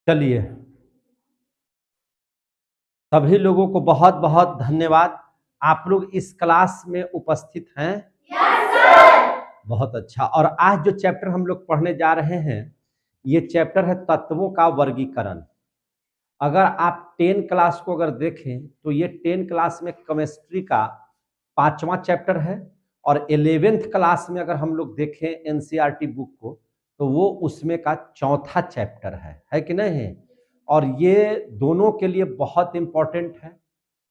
चलिए, सभी लोगों को बहुत बहुत धन्यवाद। आप लोग इस क्लास में उपस्थित हैं। Yes sir. बहुत अच्छा। और आज जो चैप्टर हम लोग पढ़ने जा रहे हैं, ये चैप्टर है तत्वों का वर्गीकरण। अगर आप 10 क्लास को अगर देखें तो ये 10 क्लास में केमिस्ट्री का 5वां चैप्टर है, और 11th क्लास में अगर हम लोग देखें एनसीईआरटी बुक को तो वो उसमें का चौथा चैप्टर है कि नहीं। और ये दोनों के लिए बहुत इंपॉर्टेंट है।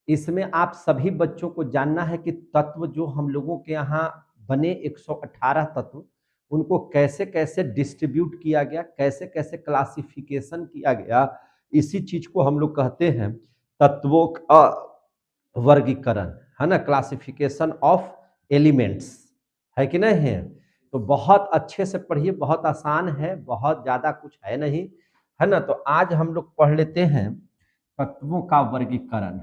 इसमें आप सभी बच्चों को जानना है कि तत्व जो हम लोगों के यहाँ बने 118 तत्व, उनको कैसे कैसे डिस्ट्रीब्यूट किया गया, कैसे कैसे क्लासिफिकेशन किया गया, इसी चीज को हम लोग कहते हैं तत्वों का वर्गीकरण, है ना, क्लासिफिकेशन ऑफ एलिमेंट्स, है कि नहीं है। तो बहुत अच्छे से पढ़िए, बहुत आसान है, बहुत ज्यादा कुछ है नहीं, है ना। तो आज हम लोग पढ़ लेते हैं तत्वों का वर्गीकरण।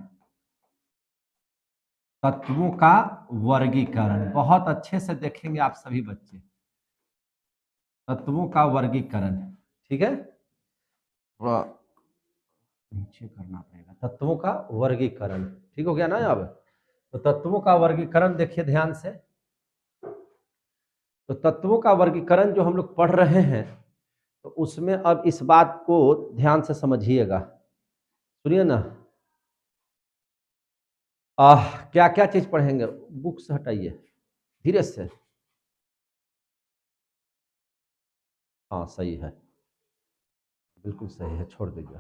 तत्वों का वर्गीकरण बहुत अच्छे से देखेंगे आप सभी बच्चे। तत्वों का वर्गीकरण, ठीक है, नीचे करना पड़ेगा। तत्वों का वर्गीकरण, ठीक हो गया ना। अब तो तत्वों का वर्गीकरण देखिए ध्यान से। तो तत्वों का वर्गीकरण जो हम लोग पढ़ रहे हैं, तो उसमें अब इस बात को ध्यान से समझिएगा, सुनिए ना। क्या क्या चीज पढ़ेंगे, बुक से हटाइए धीरे से। हाँ सही है, बिल्कुल सही है, छोड़ दीजिए।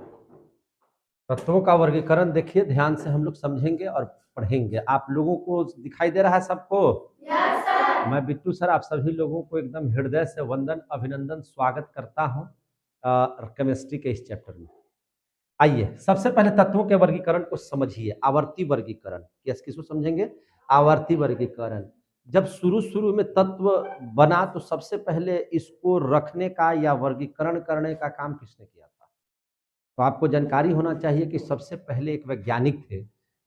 तत्वों का वर्गीकरण देखिए ध्यान से, हम लोग समझेंगे और पढ़ेंगे। आप लोगों को दिखाई दे रहा है सबको? Yes sir. मैं बिट्टू सर आप सभी लोगों को एकदम हृदय से वंदन अभिनंदन स्वागत करता हूं केमिस्ट्री के इस चैप्टर में। आइए सबसे पहले तत्वों के वर्गीकरण को समझिए। आवर्ती वर्गीकरण, किसको समझेंगे? आवर्ती वर्गीकरण। जब शुरू शुरू में तत्व बना तो सबसे पहले इसको रखने का या वर्गीकरण करने का काम किसने किया था? तो आपको जानकारी होना चाहिए कि सबसे पहले एक वैज्ञानिक थे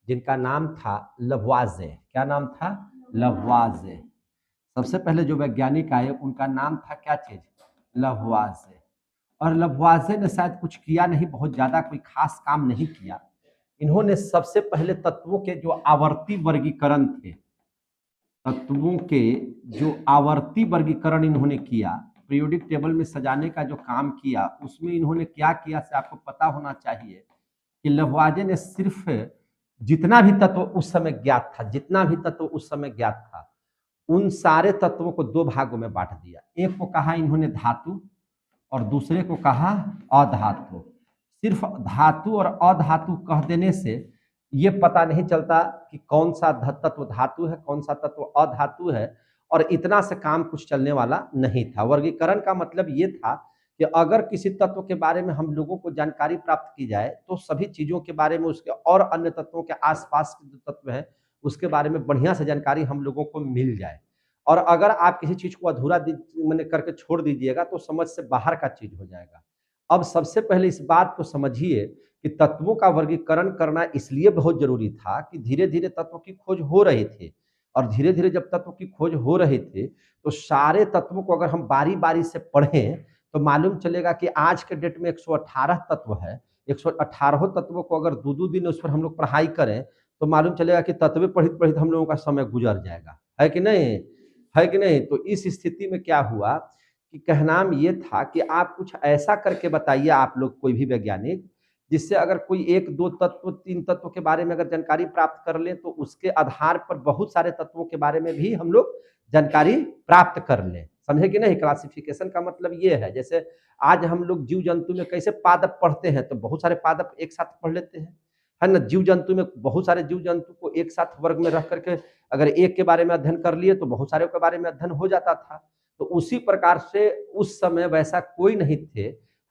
जिनका नाम था लवॉज़े। क्या नाम था? लवॉज़े। सबसे पहले जो वैज्ञानिक आए उनका नाम था क्या चीज? लवॉज़े। और लवॉज़े ने शायद कुछ किया नहीं, बहुत ज्यादा कोई खास काम नहीं किया। इन्होंने सबसे पहले तत्वों के जो आवर्ती वर्गीकरण थे, तत्वों के जो आवर्ती वर्गीकरण इन्होंने किया, पीरियोडिक टेबल में सजाने का जो काम किया, उसमें इन्होंने क्या किया से आपको पता होना चाहिए कि लवॉज़े ने सिर्फ जितना भी तत्व उस समय ज्ञात था, जितना भी तत्व उस समय ज्ञात था, उन सारे तत्वों को दो भागों में बांट दिया। एक को कहा इन्होंने धातु और दूसरे को कहा अधातु। सिर्फ धातु और अधातु कह देने से ये पता नहीं चलता कि कौन सा तत्व धातु है, कौन सा तत्व अधातु है, और इतना से काम कुछ चलने वाला नहीं था। वर्गीकरण का मतलब ये था कि अगर किसी तत्व के बारे में हम लोगों को जानकारी प्राप्त की जाए तो सभी चीजों के बारे में, उसके और अन्य तत्वों के आसपास के जो तत्व हैं उसके बारे में बढ़िया से जानकारी हम लोगों को मिल जाए। और अगर आप किसी चीज को अधूरा मैंने करके छोड़ दीजिएगा तो समझ से बाहर का चीज हो जाएगा। अब सबसे पहले इस बात को समझिए कि तत्वों का वर्गीकरण करना इसलिए बहुत जरूरी था कि धीरे धीरे तत्वों की खोज हो रही थी, और धीरे धीरे जब तत्वों की खोज हो रही थी तो सारे तत्वों को अगर हम बारी बारी से पढ़ें तो मालूम चलेगा कि आज के डेट में 118 तत्व है। 118 तत्वों को अगर दो दो दिन उस पर हम लोग पढ़ाई करें तो मालूम चलेगा कि तत्व पढ़ित पढ़ित हम लोगों का समय गुजर जाएगा, है कि नहीं? है कि नहीं? तो इस स्थिति में क्या हुआ कि कहनाम ये था कि आप कुछ ऐसा करके बताइए, आप लोग कोई भी वैज्ञानिक, जिससे अगर कोई एक दो तत्व तीन तत्व के बारे में अगर जानकारी प्राप्त कर ले तो उसके आधार पर बहुत सारे तत्वों के बारे में भी हम लोग जानकारी प्राप्त कर लें। समझे कि नहीं? क्लासिफिकेशन का मतलब ये है, जैसे आज हम लोग जीव जंतु में कैसे पादप पढ़ते हैं तो बहुत सारे पादप एक साथ पढ़ लेते हैं, है ना। जीव जंतु में बहुत सारे जीव जंतु को एक साथ वर्ग में रख करके अगर एक के बारे में अध्ययन कर लिए तो बहुत सारे के बारे में अध्ययन हो जाता था। तो उसी प्रकार से उस समय वैसा कोई नहीं थे,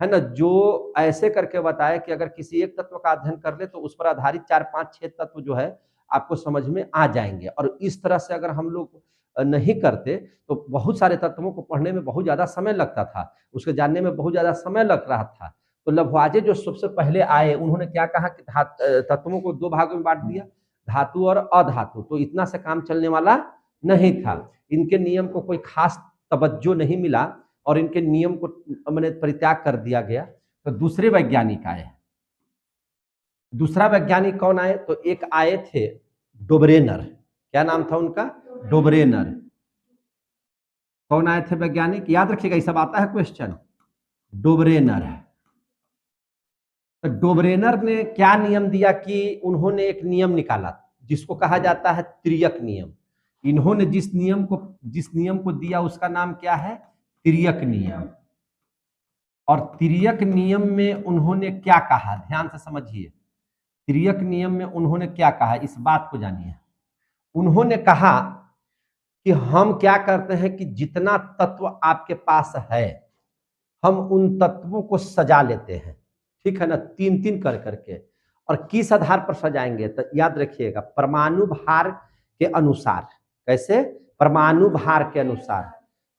है ना, जो ऐसे करके बताए कि अगर किसी एक तत्व का अध्ययन कर ले तो उस पर आधारित 4 5 6 तत्व जो है आपको समझ में आ जाएंगे। और इस तरह से अगर हम लोग नहीं करते तो बहुत सारे तत्वों को पढ़ने में बहुत ज्यादा समय लगता था, उसके जानने में बहुत ज्यादा समय लग रहा था। तो लवॉज़े जो सबसे पहले आए उन्होंने क्या कहा कि तत्वों को दो भागों में बांट दिया, धातु और अधातु। तो इतना से काम चलने वाला नहीं था, इनके नियम को कोई खास तवज्जो नहीं मिला और इनके नियम को मैंने परित्याग कर दिया गया। तो दूसरे वैज्ञानिक आए। दूसरा वैज्ञानिक कौन आए? तो एक आए थे डोब्रेनर। क्या नाम था उनका? डोब्रेनर। कौन आए थे वैज्ञानिक? याद रखिएगा, ये सब आता है क्वेश्चन। डोब्रेनर। तो डोब्रेनर ने क्या नियम दिया कि उन्होंने एक नियम निकाला जिसको कहा जाता है तिर्यक नियम। इन्होंने जिस नियम को दिया उसका नाम क्या है? तिर्यक नियम। और तिर्यक नियम में उन्होंने क्या कहा, ध्यान से समझिए। तिर्यक नियम में उन्होंने क्या कहा, इस बात को जानिए। उन्होंने कहा कि हम क्या करते हैं कि जितना तत्व आपके पास है हम उन तत्वों को सजा लेते हैं, ठीक है ना, तीन तीन कर करके। और किस आधार पर सजाएंगे? तो याद रखिएगा, परमाणु भार के अनुसार। कैसे? परमाणु भार के अनुसार।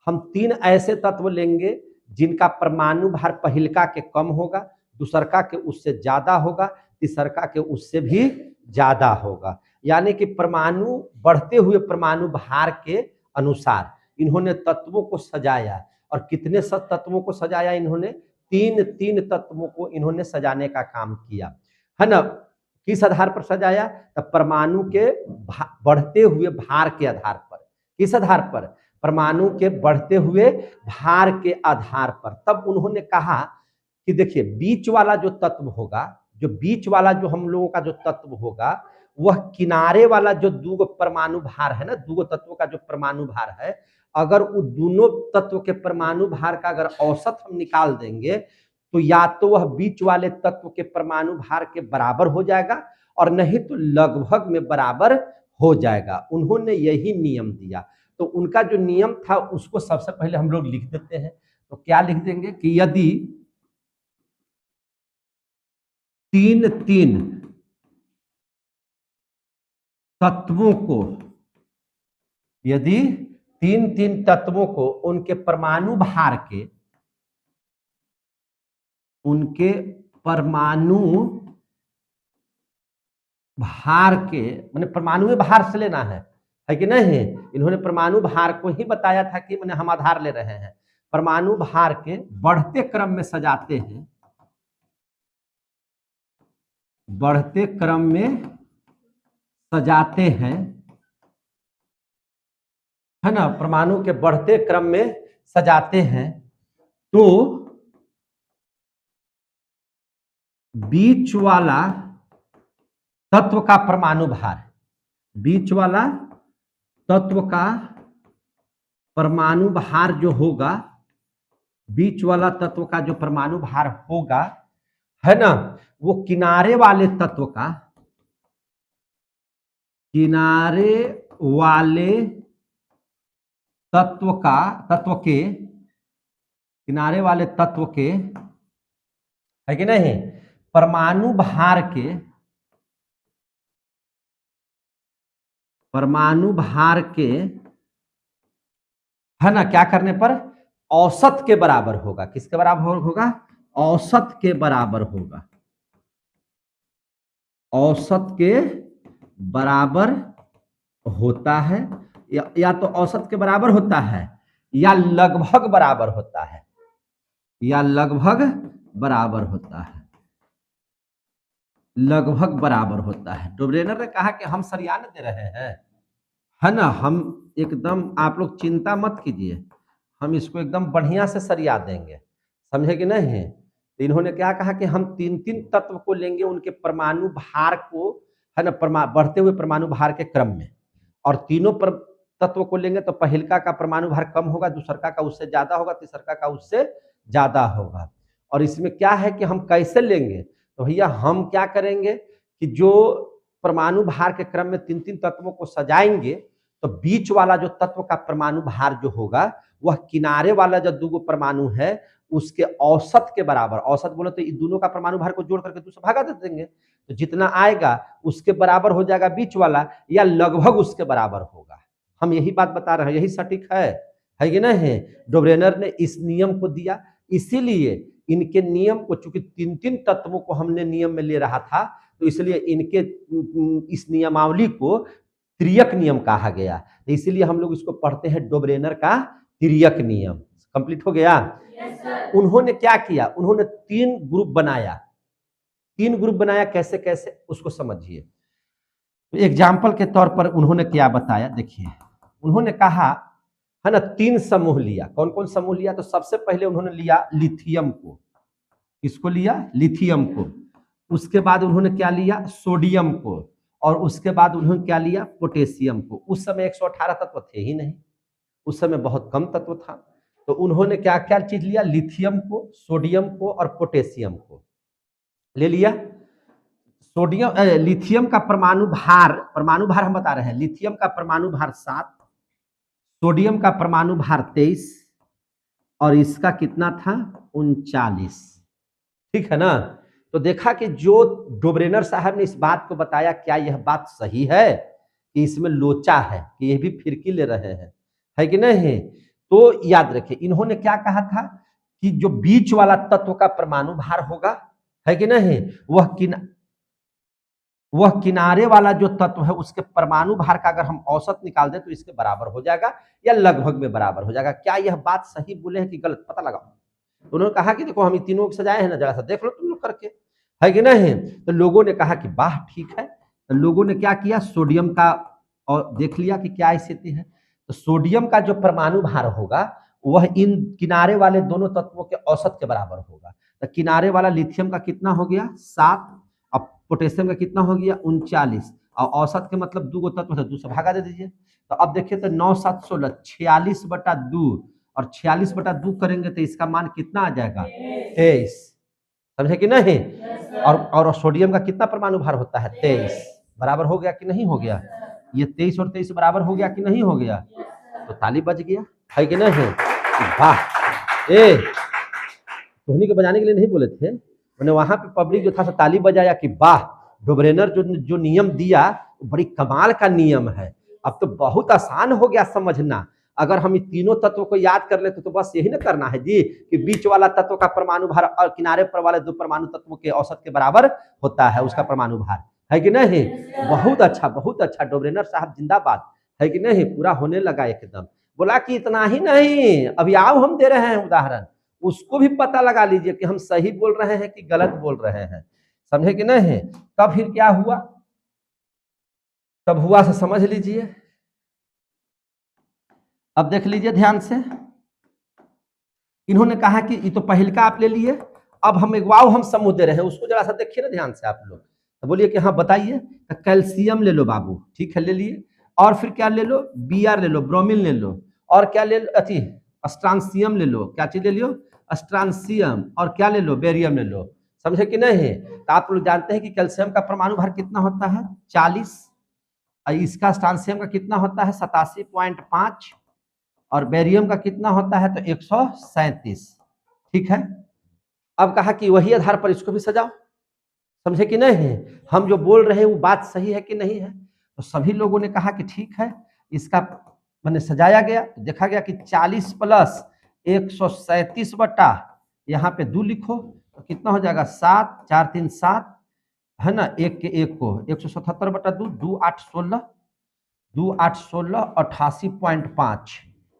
हम तीन ऐसे तत्व लेंगे जिनका परमाणु भार पहिलका के कम होगा, दूसरका के उससे ज्यादा होगा, तीसरका के उससे भी ज्यादा होगा। यानी कि परमाणु बढ़ते हुए परमाणु भार के अनुसार इन्होंने तत्वों को सजाया। और कितने तत्वों को सजाया इन्होंने? तीन तीन तत्वों को इन्होंने सजाने का काम किया, है ना। किस आधार पर सजाया? तब परमाणु के बढ़ते हुए भार के आधार पर। किस आधार पर? परमाणु के बढ़ते हुए भार के आधार पर। तब उन्होंने कहा कि देखिए, बीच वाला जो तत्व होगा, जो बीच वाला जो हम लोगों का जो तत्व होगा, वह किनारे वाला जो दूगो परमाणु भार है ना, दूगो तत्वों का जो परमाणु भार है, अगर वो दोनों तत्व के परमाणु भार का अगर औसत हम निकाल देंगे तो या तो वह बीच वाले तत्व के परमाणु भार के बराबर हो जाएगा और नहीं तो लगभग में बराबर हो जाएगा। उन्होंने यही नियम दिया। तो उनका जो नियम था उसको सबसे पहले हम लोग लिख देते हैं। तो क्या लिख देंगे कि यदि तीन तीन तत्वों को, यदि तीन तीन तत्वों को उनके परमाणु भार के, उनके परमाणु भार के, मैंने परमाणु भार से लेना है कि नहीं? इन्होंने परमाणु भार को ही बताया था कि मैंने हम आधार ले रहे हैं। परमाणु भार के बढ़ते क्रम में सजाते हैं, बढ़ते क्रम में सजाते हैं, है ना, परमाणु के बढ़ते क्रम में सजाते हैं, तो बीच वाला तत्व का परमाणु भार, बीच वाला तत्व का परमाणु भार जो होगा, बीच वाला तत्व का जो परमाणु भार होगा, है ना, वो किनारे वाले तत्व का, किनारे वाले तत्व का, तत्व के, किनारे वाले तत्व के, है कि नहीं, परमाणु भार के, परमाणु भार के, है ना, क्या करने पर? औसत के बराबर होगा। किसके बराबर होगा? औसत के बराबर होगा। औसत के बराबर होता है, या तो औसत के बराबर होता है या लगभग बराबर होता है, या लगभग बराबर होता है, लगभग बराबर होता है। डोब्रेनर ने कहा कि हम सरियाने दे रहे हैं, है ना, हम एकदम, आप लोग चिंता मत कीजिए, हम इसको एकदम बढ़िया से सरिया देंगे, समझे कि नहीं? तो इन्होंने क्या कहा कि हम तीन तीन तत्व को लेंगे उनके परमाणु भार को, है ना, बढ़ते हुए परमाणु भार के क्रम में, और तीनों तत्व को लेंगे तो पहिलका का परमाणु भार कम होगा, दूसरका का उससे ज्यादा होगा, तीसरका का उससे ज्यादा होगा। और इसमें क्या है कि हम कैसे लेंगे? तो भैया हम क्या करेंगे कि जो परमाणु भार के क्रम में तीन तीन तत्वों को सजाएंगे तो बीच वाला जो तत्व का परमाणु भार जो होगा वह किनारे वाला जो दूगो परमाणु है उसके औसत के बराबर, औसत बोले तो दोनों का परमाणु भार को जोड़ करके दूसरा भागा दे देंगे, तो जितना आएगा उसके बराबर हो जाएगा बीच वाला, या लगभग उसके बराबर होगा। हम यही बात बता रहे हैं, यही सटीक है कि नहीं? डोब्रेनर ने इस नियम को दिया, इसीलिए इनके नियम को, चूंकि तीन तीन तत्वों को हमने नियम में ले रहा था, तो इसलिए इनके इस नियमावली को तिर्यक नियम कहा गया। इसलिए हम लोग इसको पढ़ते हैं डोब्रेनर का तिर्यक नियम। कंप्लीट हो गया। उन्होंने क्या किया, उन्होंने 3 ग्रुप बनाया। 3 ग्रुप बनाया, कैसे कैसे उसको समझिए। तो एग्जाम्पल के तौर पर उन्होंने क्या बताया देखिए। उन्होंने कहा है ना 3 समूह लिया। कौन कौन समूह लिया, तो सबसे पहले उन्होंने लिया लिथियम को। किसको लिया, लिथियम को। उसके बाद उन्होंने क्या लिया, सोडियम को। और उसके बाद उन्होंने क्या लिया, पोटेशियम को। उस समय 118 तत्व थे ही नहीं, उस समय बहुत कम तत्व था। तो उन्होंने क्या क्या चीज लिया, लिथियम को, सोडियम को और पोटेशियम को ले लिया। सोडियम लिथियम का परमाणु भार हम बता रहे हैं। लिथियम का परमाणु भार 7, सोडियम का परमाणु भार 23 और इसका कितना था, 39। ठीक है ना। तो देखा कि जो डोब्रेनर साहब ने इस बात को बताया, क्या यह बात सही है कि इसमें लोचा है, कि ये भी फिरकी ले रहे हैं, है कि नहीं। तो याद रखिए, इन्होंने क्या कहा था कि जो बीच वाला तत्व का परमाणु भार होगा, है कि नहीं, वह किनारे वाला जो तत्व है उसके परमाणु भार का अगर हम औसत निकाल दें तो इसके बराबर हो जाएगा या लगभग में बराबर हो जाएगा। क्या यह बात सही बोले हैं कि गलत, पता लगाओ। तो उन्होंने कहा कि देखो हम इन तीनों को सजाए हैं ना, जरा सा देख लो तुम लोग करके, है कि नहीं। तो लोगों ने कहा कि वाह ठीक है। तो लोगों ने क्या किया, सोडियम का और देख लिया कि क्या स्थिति है। तो सोडियम का जो परमाणु भार होगा वह इन किनारे वाले दोनों तत्वों के औसत के बराबर होगा। तो किनारे वाला लिथियम का कितना हो गया, 7, अब पोटेशियम का कितना हो गया, 39, और औसत के मतलब 2 तत्व है, 2 से भागा दे दीजिए। तो अब देखिए, तो 9 7 16 46/2 और 46/2 करेंगे तो इसका मान कितना आ जाएगा, 23। समझे कि नहीं। और सोडियम का कितना परमाणु भार होता है, 23। बराबर हो गया कि नहीं हो गया, ये 23 और 23 बराबर हो गया कि नहीं हो गया। तो ताली बज गया, है कि नहीं। वाह, धोनी को बजाने के लिए नहीं बोले थे, मैंने वहां पे पब्लिक जो था ताली बजाया कि वाह, डोब्रेनर जो नियम दिया बड़ी कमाल का नियम है। अब तो बहुत आसान हो गया समझना। अगर हम इन तीनों तत्वों को याद कर लेते तो बस यही ना करना है जी, कि बीच वाला तत्व का परमाणु भार और किनारे पर वाले 2 परमाणु तत्वों के औसत के बराबर होता है उसका परमाणु भार, है कि नहीं। बहुत अच्छा, डोब्रेनर साहब जिंदाबाद, है कि नहीं। पूरा होने लगा एकदम। बोला कि इतना ही नहीं, अभी आओ हम दे रहे हैं उदाहरण, उसको भी पता लगा लीजिए कि हम सही बोल रहे हैं कि गलत बोल रहे हैं। समझे कि नहीं। तब फिर क्या हुआ, तब हुआ से समझ लीजिए। अब देख लीजिए ध्यान से। इन्होंने कहा कि ये तो पहल का आप ले लिए, अब हम एक वाव हम समूह दे रहे हैं, उसको जरा सा देखिए ना ध्यान से आप लोग। तो बोलिए कि हाँ बताइए। तो कैल्शियम ले लो बाबू, ठीक है ले लिए। और फिर क्या ले लो, Br ले लो, ब्रोमीन ले लो, और क्या ले लो, अथी स्ट्रांसियम ले लो। क्या चीज ले लियो, स्ट्रांसियम। और क्या ले लो, बेरियम ले लो। समझे कि नहीं। तो आप लोग जानते हैं कि कैल्शियम का परमाणु भार कितना होता है, 40, और इसका स्ट्रांसियम का कितना होता है, 87.5, और बेरियम का कितना होता है, तो 137। ठीक है। अब कहा कि वही आधार पर इसको भी सजाओ। समझे कि नहीं, हम जो बोल रहे हैं वो बात सही है कि नहीं है। तो सभी लोगों ने कहा कि ठीक है, इसका मैंने सजाया गया। तो देखा गया कि 40 + 137 बटा यहाँ पे 2 लिखो तो कितना हो जाएगा, 7 4 3 7, है ना, 1 के 1 को 177/2, 2 8 16, 2 8 16 88.5,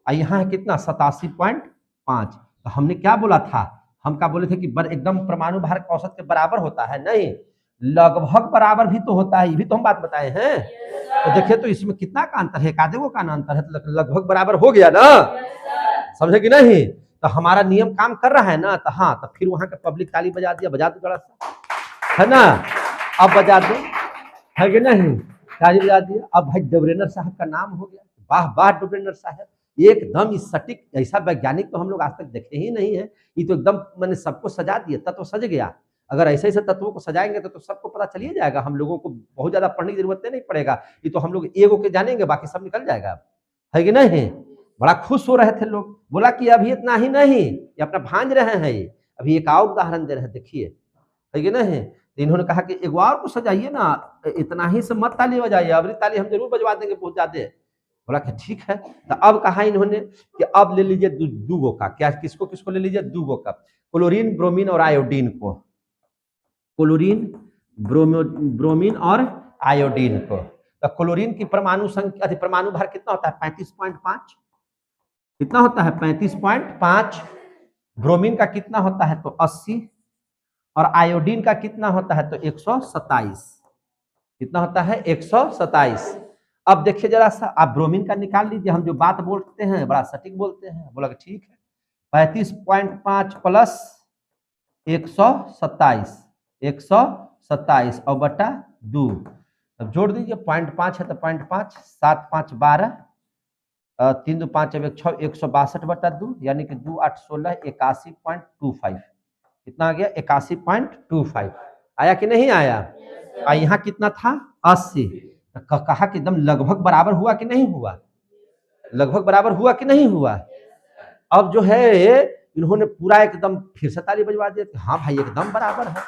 और यहाँ है कितना, 87.5। तो हमने क्या बोला था, हम क्या बोले थे कि एकदम परमाणु भार औसत के बराबर होता है, नहीं, लगभग बराबर भी तो होता है, ये भी तो हम बात बताए हैं। तो देखिए, तो इसमें कितना का अंतर है, कादेगो का अंतर है, तो लगभग बराबर हो गया ना। समझे कि नहीं। तो हमारा नियम काम कर रहा है ना। तो हाँ, तो फिर वहां का पब्लिक ताली बजा दिया, बजा दो जरा सा, है ना। अब बजा दो, है कि नहीं, ताली बजा दिया। अब भाई डोब्रेनर साहब का नाम हो गया, वाह वाह डोब्रेनर साहब, एकदम सटीक, ऐसा वैज्ञानिक तो हम लोग आज तक देखे ही नहीं है। ये तो एकदम मैंने सबको सजा दिया, तत्व सज गया। अगर ऐसे ऐसे तत्वों को सजाएंगे तो सबको पता चलिए जाएगा, हम लोगों को बहुत ज्यादा पढ़ने की जरूरत नहीं पड़ेगा। ये तो हम लोग एगो के जानेंगे, बाकी सब निकल जाएगा, है कि नहीं। बड़ा खुश हो रहे थे लोग। बोला कि अभी इतना ही नहीं, ये अपना भांज रहे हैं, ये अभी एक और उदाहरण दे रहे हैं, देखिए, है कि नहीं। तो इन्होंने कहा कि एक और को सजाइए ना, इतना ही से मत ताली बजाइए, अगली ताली हम जरूर बजवा देंगे बहुत ज्यादा। बोला कि ठीक है। तो अब कहा इन्होंने कि अब ले लीजिए दूगो का, क्या किसको किसको ले लीजिए, दूगो का, क्लोरीन ब्रोमीन और आयोडीन को, क्लोरीन ब्रोमीन और आयोडीन को। तो क्लोरीन की परमाणु संख्या, परमाणु भार कितना होता है, 35.5, कितना होता है 35.5। ब्रोमीन का कितना होता है तो 80, और आयोडीन का कितना होता है तो 127। कितना होता है 127। अब देखिए जरा सा, आप ब्रोमीन का निकाल लीजिए, हम जो बात बोलते हैं बड़ा सटीक बोलते हैं। बोला कि ठीक है, 35.5 प्लस 127, 127 और बटा 2, अब जोड़ दीजिए, 0.5 है तो 0.5, 7 5 12, 3 2 5 1 6, 162 बटा 2, यानी कि 2 8 16, 81.25। कितना आ गया 81.25। आया कि नहीं आया? और यहाँ कितना था 80। कहा कि एकदम लगभग बराबर हुआ कि नहीं हुआ? लगभग बराबर हुआ कि नहीं हुआ? अब जो है इन्होंने पूरा एकदम फिर से ताली बजवा दिया कि हाँ भाई एकदम बराबर है।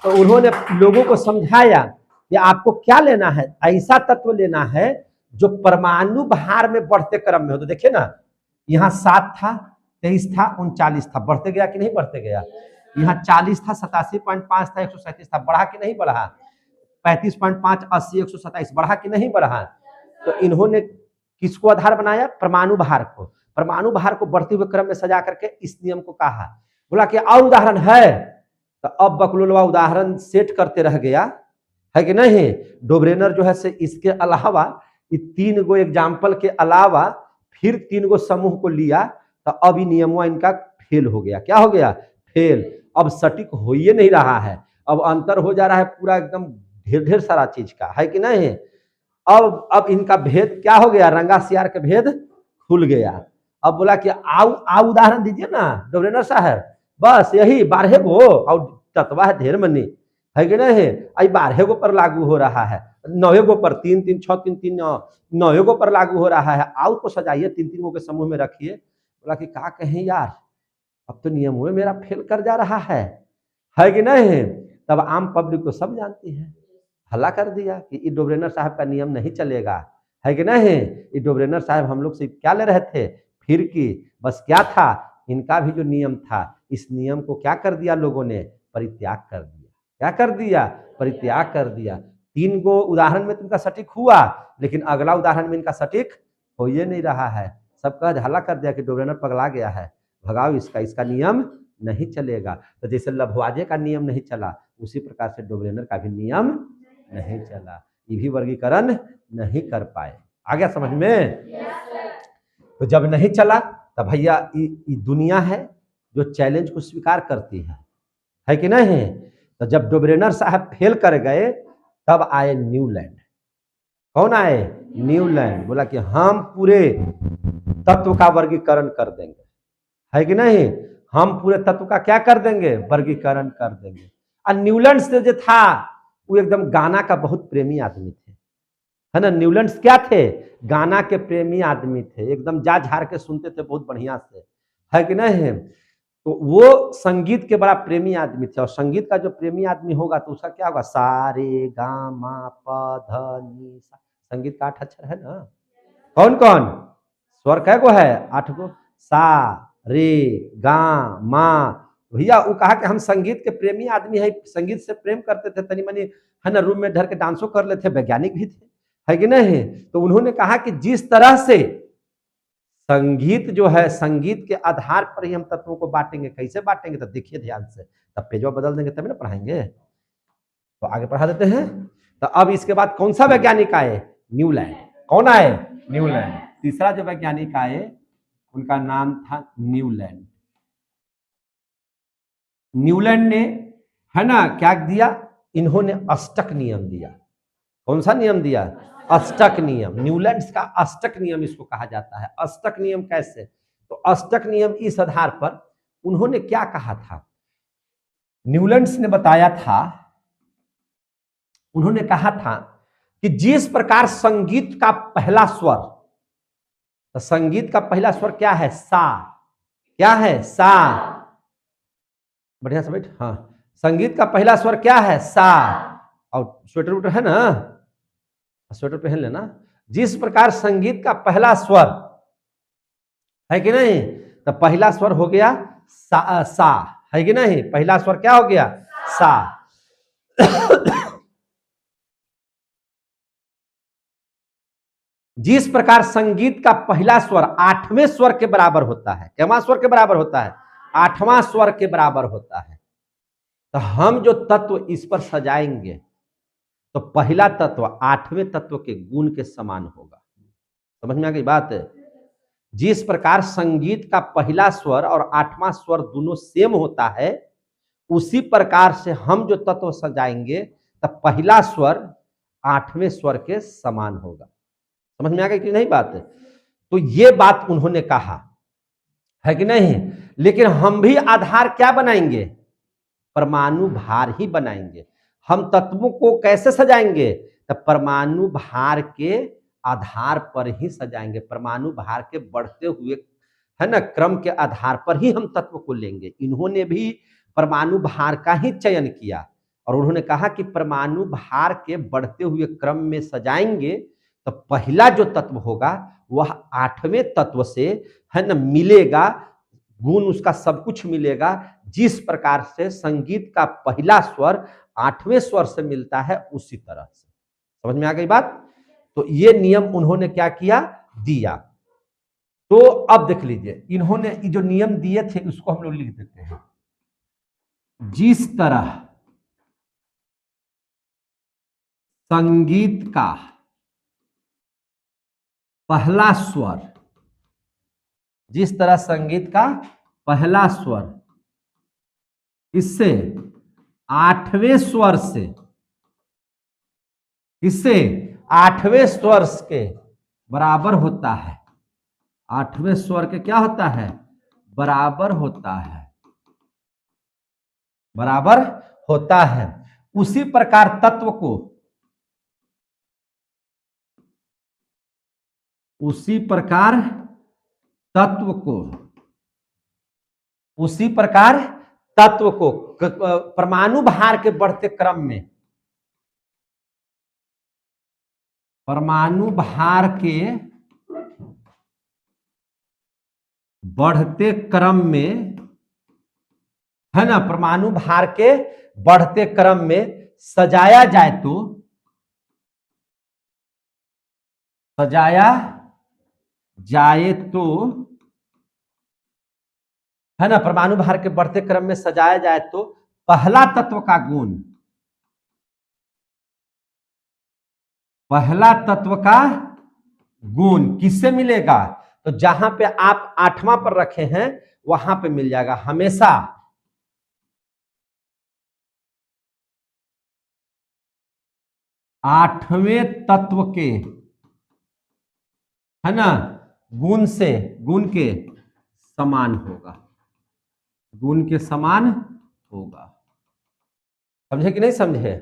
तो उन्होंने लोगों को समझाया कि आपको क्या लेना है, ऐसा तत्व लेना है जो परमाणु भार में बढ़ते क्रम में हो। तो देखिए ना, यहाँ 7 था, 23 था, 39 था, बढ़ते गया कि नहीं बढ़ते गया? यहाँ 40 था, 87.5 था, 137 था, बढ़ा कि नहीं बढ़ा? 35.5 80 127 बढ़ा कि नहीं बढ़ा? तो इन्होंने किसको आधार बनाया? परमाणु भार को। परमाणु भार को बढ़ते हुए क्रम में सजा करके इस नियम को कहा। बोला कि और उदाहरण है, तो अब बकलोलवा उदाहरण सेट करते रह गया है कि नहीं? डोब्रेनर जो है से इसके अलावा 3 गो एग्जाम्पल के अलावा फिर 3 गो समूह को लिया, तो अब ये नियम इनका फेल हो गया। क्या हो गया? फेल। अब सटीक हो ही नहीं रहा है, अब अंतर हो जा रहा है पूरा एकदम ढेर ढेर सारा चीज का, है कि नहीं? अब इनका भेद क्या हो गया? रंगा सियार के भेद खुल गया। अब बोला कि आओ उदाहरण दीजिए ना डोब्रेनर साहब, बस यही 12 गो और तत्वा है ढेर मनी, है कि नहीं? आई 12 गो पर लागू हो रहा है, 9 गो पर 3 3 6 3 3 9 गो पर लागू हो रहा है। आओ तो सजाइए, 3 3 गो के समूह में रखिए। बोला कि क्या कहें यार, अब तो नियम में मेरा फेल कर जा रहा है कि नहीं? तब आम पब्लिक तो सब जानती है, हल्ला कर दिया कि ये डोब्रेनर साहब का नियम नहीं चलेगा, है कि नहीं? ये डोब्रेनर साहब हम लोग से क्या ले रहे थे? फिर की बस क्या था, इनका भी जो नियम था, इस नियम को क्या कर दिया लोगों ने? परित्याग कर दिया। क्या कर दिया? परित्याग कर दिया। 3 गो उदाहरण में तुमका सटीक हुआ, लेकिन अगला उदाहरण में इनका सटीक हो ही नहीं रहा है। सबका हल्ला कर दिया कि डोब्रेनर पगला गया है, भगाओ इसका नियम नहीं चलेगा। तो जैसे लभवाजे का नियम नहीं चला, उसी प्रकार से डोब्रेनर का भी नियम नहीं चला, ये भी वर्गीकरण नहीं कर पाए। आ गया समझ में? तो जब नहीं चला तब भैया ये दुनिया है जो चैलेंज को स्वीकार करती है कि नहीं? तो जब डोब्रेनर साहब फेल कर गए, तब आए न्यूलैंड। कौन आए? न्यूलैंड। बोला कि हम पूरे तत्व का वर्गीकरण कर देंगे, है कि नहीं? हम पूरे तत्व का क्या कर देंगे? वर्गीकरण कर देंगे। और न्यूलैंड से जो था वो एकदम गाना का बहुत प्रेमी आदमी थे, है ना? न्यूलैंड क्या थे? गाना के प्रेमी आदमी थे, एकदम जा झाड़ के सुनते थे बहुत बढ़िया से, है कि नहीं? तो वो संगीत के बड़ा प्रेमी आदमी थे, और संगीत का जो प्रेमी आदमी होगा तो उसका क्या होगा? सा रे गा मा प ध नि सा। संगीत का 8 अक्षर है ना? कौन कौन स्वर कै गो है? 8 गो। सा रे गा मा। भैया वो कहा कि हम संगीत के प्रेमी आदमी है, संगीत से प्रेम करते थे, तनी मनी है ना, रूम में धर के डांसो कर लेते, वैज्ञानिक भी थे, है कि नहीं? तो उन्होंने कहा कि जिस तरह से संगीत जो है, संगीत के आधार पर ही हम तत्वों को बांटेंगे। कैसे बांटेंगे? तो देखिए ध्यान से, तब पेजवा बदल देंगे तभी ना पढ़ाएंगे। तो आगे पढ़ा देते हैं। तो अब इसके बाद कौन सा वैज्ञानिक आए? न्यूलैंड। कौन आए? न्यूलैंड। तीसरा जो वैज्ञानिक आए उनका नाम था न्यूलैंड। न्यूलैंड ने, है ना, क्या दिया? इन्होंने अष्टक नियम दिया। कौन सा नियम दिया? अष्टक नियम। न्यूलैंड का अष्टक नियम इसको कहा जाता है। अष्टक नियम कैसे? तो अष्टक नियम इस आधार पर उन्होंने क्या कहा था, न्यूलैंड ने बताया था, उन्होंने कहा था कि जिस प्रकार संगीत का पहला स्वर, तो संगीत का पहला स्वर क्या है? सा। क्या है? सा। बढ़िया से बैठ। हाँ, संगीत का पहला स्वर क्या है? सा। और स्वेटर उटर है ना, स्वेटर पहन लेना। जिस प्रकार संगीत का पहला स्वर है कि नहीं, तो पहला स्वर हो गया सा, है कि नहीं? पहला स्वर क्या हो गया? सा। जिस प्रकार संगीत का पहला स्वर 8वें स्वर के बराबर होता है, कितवां स्वर के बराबर होता है? 8वां स्वर के बराबर होता है। तो हम जो तत्व इस पर सजाएंगे तो पहला तत्व 8वें तत्व के गुण के समान होगा। समझ में आ गई बात? जिस प्रकार संगीत का पहला स्वर और 8वां स्वर दोनों सेम होता है, उसी प्रकार से हम जो तत्व सजाएंगे तो पहला स्वर 8वें स्वर के समान होगा। समझ में आ गई कि नहीं बात? तो ये बात उन्होंने कहा है कि नहीं। लेकिन हम भी आधार क्या बनाएंगे? परमाणु भार ही बनाएंगे। हम तत्वों को कैसे सजाएंगे? तो परमाणु भार के आधार पर ही सजाएंगे। परमाणु भार के बढ़ते हुए है ना क्रम के आधार पर ही हम तत्व को लेंगे। इन्होंने भी परमाणु भार का ही चयन किया और उन्होंने कहा कि परमाणु भार के बढ़ते हुए क्रम में सजाएंगे तो पहला जो तत्व होगा वह 8वें तत्व से है ना मिलेगा, गुण उसका सब कुछ मिलेगा। जिस प्रकार से संगीत का पहला स्वर 8वें स्वर से मिलता है उसी तरह से। समझ में आ गई बात? तो ये नियम उन्होंने क्या किया? दिया। तो अब देख लीजिए, इन्होंने जो नियम दिए थे उसको हम लोग लिख देते हैं। जिस तरह संगीत का पहला स्वर, जिस तरह संगीत का पहला स्वर इससे 8वें स्वर से, इससे 8वें स्वर के बराबर होता है। 8वें स्वर के क्या होता है? बराबर होता है, बराबर होता है। उसी प्रकार तत्व को, उसी प्रकार तत्व को, उसी प्रकार तत्व को परमाणु भार के बढ़ते क्रम में, परमाणु भार के बढ़ते क्रम में है ना, परमाणु भार के बढ़ते क्रम में सजाया जाए तो, सजाया जाए तो है ना, परमाणु भार के बढ़ते क्रम में सजाया जाए तो पहला तत्व का गुण, पहला तत्व का गुण किससे मिलेगा? तो जहां पे आप 8वां पर रखे हैं वहां पे मिल जाएगा। हमेशा 8वें तत्व के है ना गुण से, गुण के समान होगा, गुण के समान होगा। समझे कि नहीं समझे?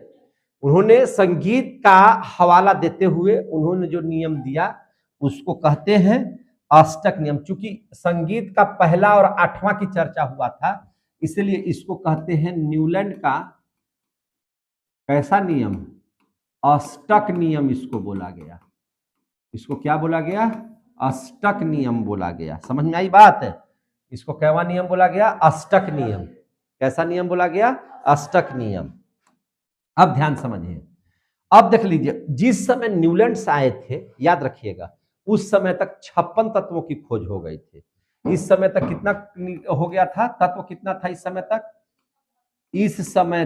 उन्होंने संगीत का हवाला देते हुए उन्होंने जो नियम दिया उसको कहते हैं अष्टक नियम। चूंकि संगीत का पहला और 8वां की चर्चा हुआ था इसलिए इसको कहते हैं न्यूलैंड का कैसा नियम? अष्टक नियम इसको बोला गया। इसको क्या बोला गया? अष्टक नियम बोला गया। समझ में आई बात? इसको कैसा नियम बोला गया? अष्टक नियम। कैसा नियम बोला गया? अष्टक नियम। अब ध्यान समझिए, अब देख लीजिए, जिस समय न्यूलैंड्स आए थे याद रखिएगा उस समय तक 56 तत्वों की खोज हो गई थी। इस समय तक कितना हो गया था? तत्व कितना था इस समय तक? इस समय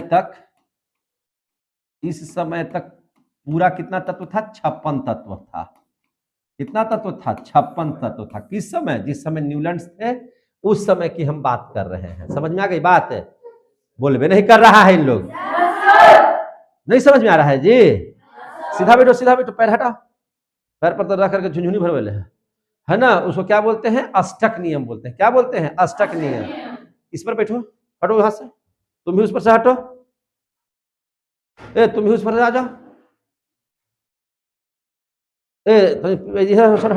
तक पूरा कितना तत्व था? 56 तत्व था। कितना तत्व था? 56 तत्व था। किस समय? जिस समय न्यूलैंड्स थे उस समय की हम बात कर रहे हैं। समझ में आ गई बात? बोलबे नहीं कर रहा है इन लोग, नहीं समझ में आ रहा है जी? सीधा बैठो, सीधा बैठो, पैर हटाओ, पैर पर रख करके झुंझुनी भरवेले है ना। उसको क्या बोलते हैं? अष्टक नियम बोलते हैं। क्या बोलते हैं? अष्टक नियम। इस पर बैठो, हटो यहां से, तुम भी उस पर से हटो, तुम भी उस पर से आ जाओ,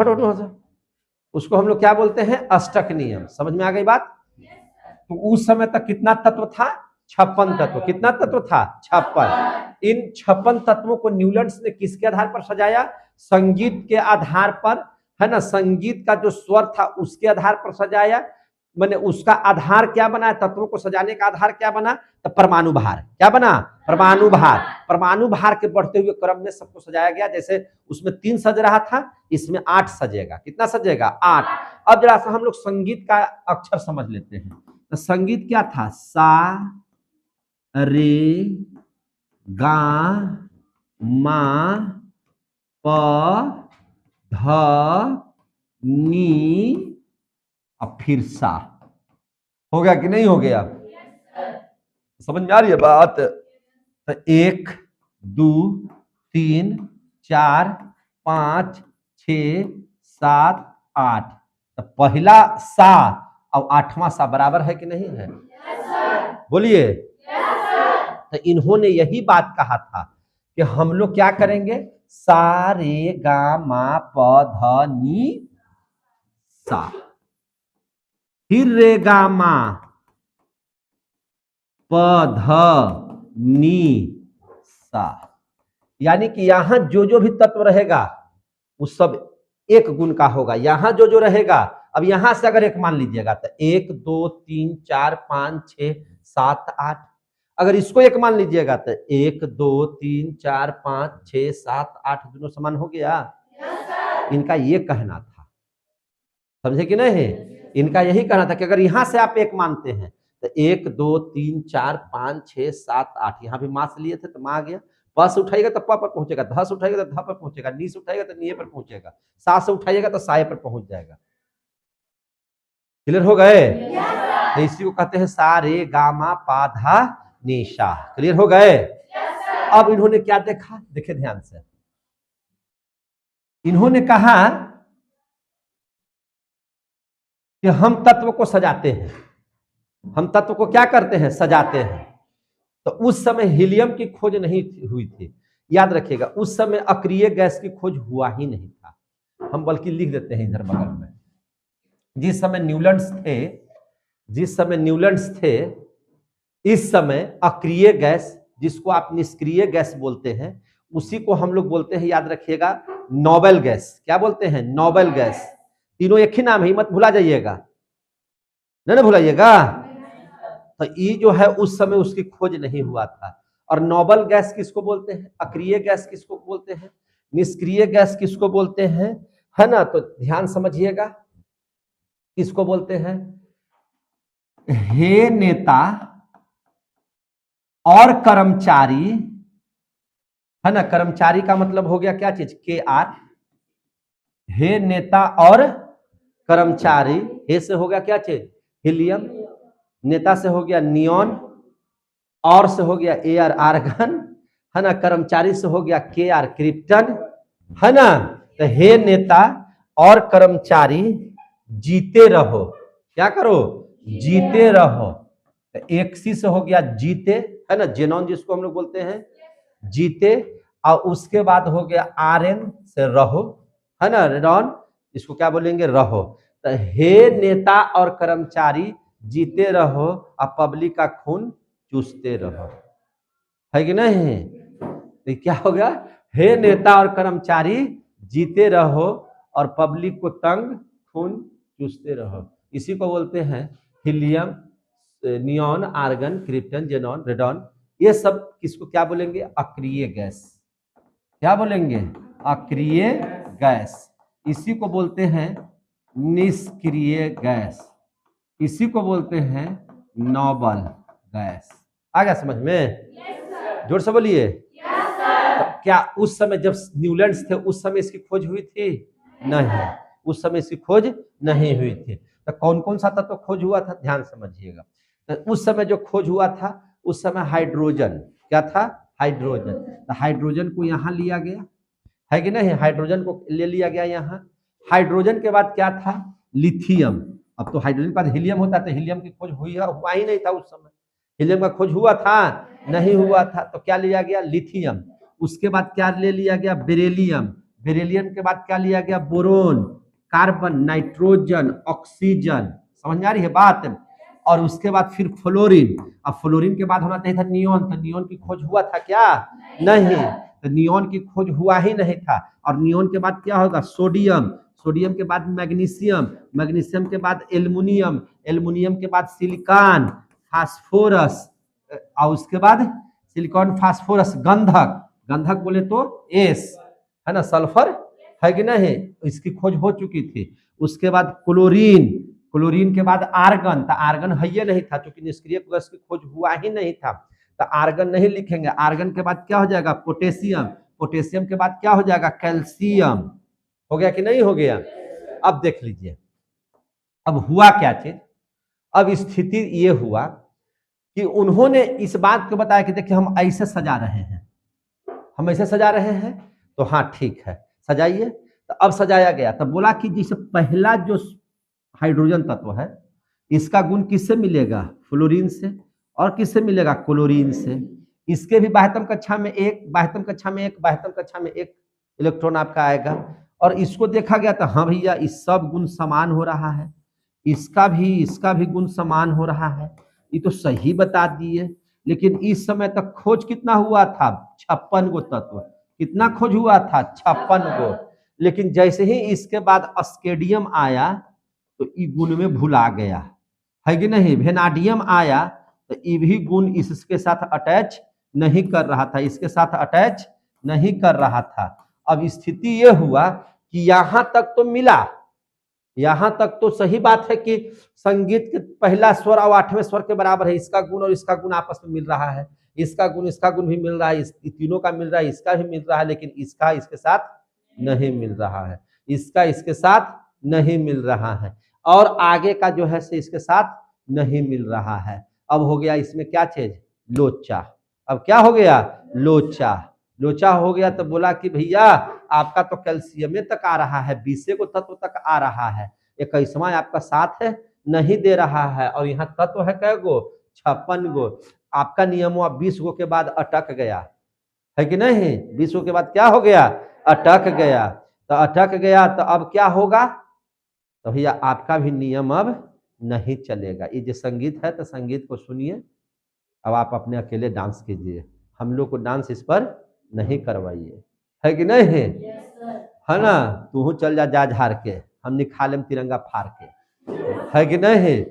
हटो वहां से। उसको हम लोग क्या बोलते हैं? अष्टक नियम। समझ में आ गई बात? तो उस समय तक कितना तत्व था? 56 तत्व। कितना तत्व था? 56। इन 56 तत्वों को न्यूलैंड्स ने किसके आधार पर सजाया? संगीत के आधार पर, है ना। संगीत का जो स्वर था उसके आधार पर सजाया। मैंने उसका आधार क्या बना, तत्वों को सजाने का आधार क्या बना, तो परमाणु भार। क्या बना, परमाणु भार। परमाणु भार के बढ़ते हुए क्रम में सबको सजाया गया। जैसे उसमें 3 सज रहा था, इसमें 8 सजेगा। कितना सजेगा, 8। अब जरा सा हम लोग संगीत का अक्षर समझ लेते हैं। तो संगीत क्या था, सा रे गा मा प ध नी अब फिर सा। हो गया कि नहीं हो गया, समझ में आ रही है बात। तो 1 2 3 4 5 6 7 8। तो पहला सा और 8वां सा बराबर है कि नहीं है, बोलिए। तो इन्होंने यही बात कहा था कि हम लोग क्या करेंगे, सा रे गा मा प ध नी सा, फिर रे गा मा प ध नी सा। यानी कि यहां जो भी तत्व रहेगा वो सब एक गुण का होगा। यहां जो रहेगा, अब यहां से अगर एक मान लीजिएगा तो 1 2 3 4 5 6 7 8। अगर इसको एक मान लीजिएगा तो 1 2 3 4 5 6 7 8 दोनों समान हो गया। इनका ये कहना था, समझे कि नहीं, इनका यही कहना था कि अगर यहां से आप एक मानते हैं तो 1 2 3 4 5 6 7 8, यहां भी मास लिए थे तो मां आ गया। प से उठाइएगा तो प पर पहुंचेगा, ध से उठाइएगा तो ध पर पहुंचेगा, नी से उठाइएगा तो नीए पर पहुंचेगा, सा से उठाइएगा तो साए पर पहुंच जाएगा। क्लियर हो गए, तो इसी को कहते हैं सा रे गा मा पा धा नी सा। क्लियर हो गए। अब इन्होंने क्या देखा, देखे ध्यान से, इन्होंने कहा कि हम तत्व को सजाते हैं। हम तत्व को क्या करते हैं, सजाते हैं। तो उस समय हीलियम की खोज नहीं हुई थी, याद रखिएगा। उस समय अक्रिय गैस की खोज हुआ ही नहीं था। हम बल्कि लिख देते हैं इधर बगल में, जिस समय न्यूलैंड्स थे, इस समय अक्रिय गैस, जिसको आप निष्क्रिय गैस बोलते हैं, उसी को हम लोग बोलते हैं, याद रखिएगा, नोबेल गैस। क्या बोलते हैं, नोबेल गैस। तीनों एक ही नाम है, मत भुला जाइएगा, नहीं भुलाइएगा। तो ये जो है उस समय उसकी खोज नहीं हुआ था। और नोबेल गैस किसको बोलते हैं, अक्रिय गैस किसको बोलते हैं, निष्क्रिय गैस किसको बोलते हैं, है ना। तो ध्यान समझिएगा, किसको बोलते हैं, हे नेता और कर्मचारी, है ना। कर्मचारी का मतलब हो गया क्या चीज, के आर। हे नेता और कर्मचारी, हे से हो गया क्या चीज, हीलियम। नेता से हो गया नियॉन, और से हो गया एयर आर्गन, है ना। कर्मचारी से हो गया के आर क्रिप्टन, है ना। तो हे नेता और कर्मचारी जीते रहो, क्या करो, जीते रहो। तो एक सी से हो गया जीते, है ना, जेनॉन जिसको हम लोग बोलते हैं, जीते। और उसके बाद हो गया आर एन से रहो, है ना, रेडॉन, इसको क्या बोलेंगे, रहो। तो हे नेता और कर्मचारी जीते रहो और पब्लिक का खून चूसते रहो, है कि नहीं। तो क्या हो गया, हे नेता और कर्मचारी जीते रहो और पब्लिक को तंग खून चूसते रहो। इसी को बोलते हैं helium, neon, argon, krypton, xenon, radon. ये सब किसको क्या बोलेंगे, अक्रिय गैस। क्या बोलेंगे, अक्रिय गैस। इसी को बोलते हैं निष्क्रिय गैस, इसी को बोलते हैं नोबेल गैस। आ गया समझ में, जोर से बोलिए। तो क्या उस समय जब न्यूलैंड्स थे उस समय इसकी खोज हुई थी, नहीं, उस समय इसकी खोज नहीं हुई थी। तो कौन कौन सा तत्व खोज हुआ था, ध्यान समझिएगा। तो उस समय जो खोज हुआ था, उस समय हाइड्रोजन, क्या था, हाइड्रोजन। तो हाइड्रोजन को यहाँ लिया गया, है कि नहीं, हाइड्रोजन को ले लिया गया यहाँ। हाइड्रोजन के बाद क्या था, लिथियम। अब तो हाइड्रोजन के बाद हीलियम होता, तो हीलियम की खोज हुआ ही नहीं था उस समय। हीलियम का खोज हुआ था, नहीं हुआ था। तो क्या लिया गया, लिथियम। उसके बाद क्या ले लिया गया, बेरिलियम। बेरिलियम के बाद क्या लिया गया, बोरोन, कार्बन, नाइट्रोजन, ऑक्सीजन। समझ में आ रही है बात। और उसके बाद फिर फ्लोरीन। अब फ्लोरीन के बाद होना चाहिए था नियॉन। तो नियॉन की खोज हुआ था क्या, नहीं। तो नियॉन की खोज हुआ ही नहीं था। और नियॉन के बाद क्या होगा, सोडियम। सोडियम के बाद मैग्नीशियम, मैग्नीशियम के बाद एल्युमिनियम, एल्युमिनियम के बाद सिलिकॉन, फास्फोरस, और उसके बाद सिलिकॉन, फास्फोरस, गंधक, गंधक बोले तो एस, है ना, सल्फर, है कि नहीं, इसकी खोज हो चुकी थी। उसके बाद क्लोरीन, क्लोरीन के बाद आर्गन, तो आर्गन है ये नहीं था क्योंकि निष्क्रिय गैस की खोज हुआ ही नहीं था, तो आर्गन नहीं लिखेंगे। आर्गन के बाद क्या हो जाएगा, पोटेशियम, पोटेशियम के बाद क्या हो जाएगा, कैल्शियम। हो गया कि नहीं हो गया? अब देख लीजिए, अब हुआ क्या चीज, अब स्थिति ये हुआ कि उन्होंने इस बात को बताया कि देखिए हम ऐसे सजा रहे हैं, हम ऐसे सजा रहे हैं, तो हाँ ठीक है सजाइए। तो अब सजाया गया, तब बोला कि जैसे पहला जो हाइड्रोजन तत्व है इसका गुण किससे मिलेगा, फ्लोरीन से, और किससे मिलेगा, क्लोरीन से। इसके भी बाह्यतम कक्षा में एक, बाह्यतम कक्षा में एक, बाह्यतम कक्षा में एक इलेक्ट्रॉन आपका आएगा। और इसको देखा गया तो हाँ भैया इस सब गुण समान हो रहा है, इसका भी गुण समान हो रहा है, ये तो सही बता दिए। लेकिन इस समय तक खोज कितना हुआ था, 56 गो तत्व, कितना खोज हुआ था, 56 गो। लेकिन जैसे ही इसके बाद अस्केडियम आया तो ई गुण में भुला गया, है कि नहीं, वेनाडियम आया तो ये भी गुण इसके साथ अटैच नहीं कर रहा था, इसके साथ अटैच नहीं कर रहा था। अब स्थिति ये हुआ कि यहां तक तो मिला, यहां तक तो सही बात है कि संगीत के पहला स्वर और 8वें स्वर के बराबर है, इसका गुण और इसका गुण आपस में मिल रहा है, इसका गुण भी मिल रहा है, तीनों का मिल रहा है, इसका भी मिल रहा है, लेकिन इसका इसके साथ नहीं मिल रहा है, इसका इसके साथ नहीं मिल रहा है, और आगे का जो है से इसके साथ नहीं मिल रहा है। अब हो गया इसमें क्या चीज, लोचा। अब क्या हो गया, लोचा, लोचा हो गया। तो बोला कि भैया आपका तो कैल्शियम तक आ रहा है, 20 को तत्व तक आ रहा है, 21वां आपका साथ है नहीं दे रहा है, और यहाँ तत्व है कै गो, 56 गो। आपका नियम हुआ 20 गो के बाद अटक गया, है कि नहीं, 20 गो के बाद क्या हो गया, अटक गया। तो अटक गया तो अब क्या होगा, तो भैया आपका भी नियम अब नहीं चलेगा। ये जो संगीत है तो संगीत को सुनिए, अब आप अपने अकेले डांस कीजिए, हम लोग को डांस इस पर नहीं करवाइए, है कि नहीं है ना, तू चल जा झाड़ के, हम निखा लेम तिरंगा फाड़ के, है कि नहीं।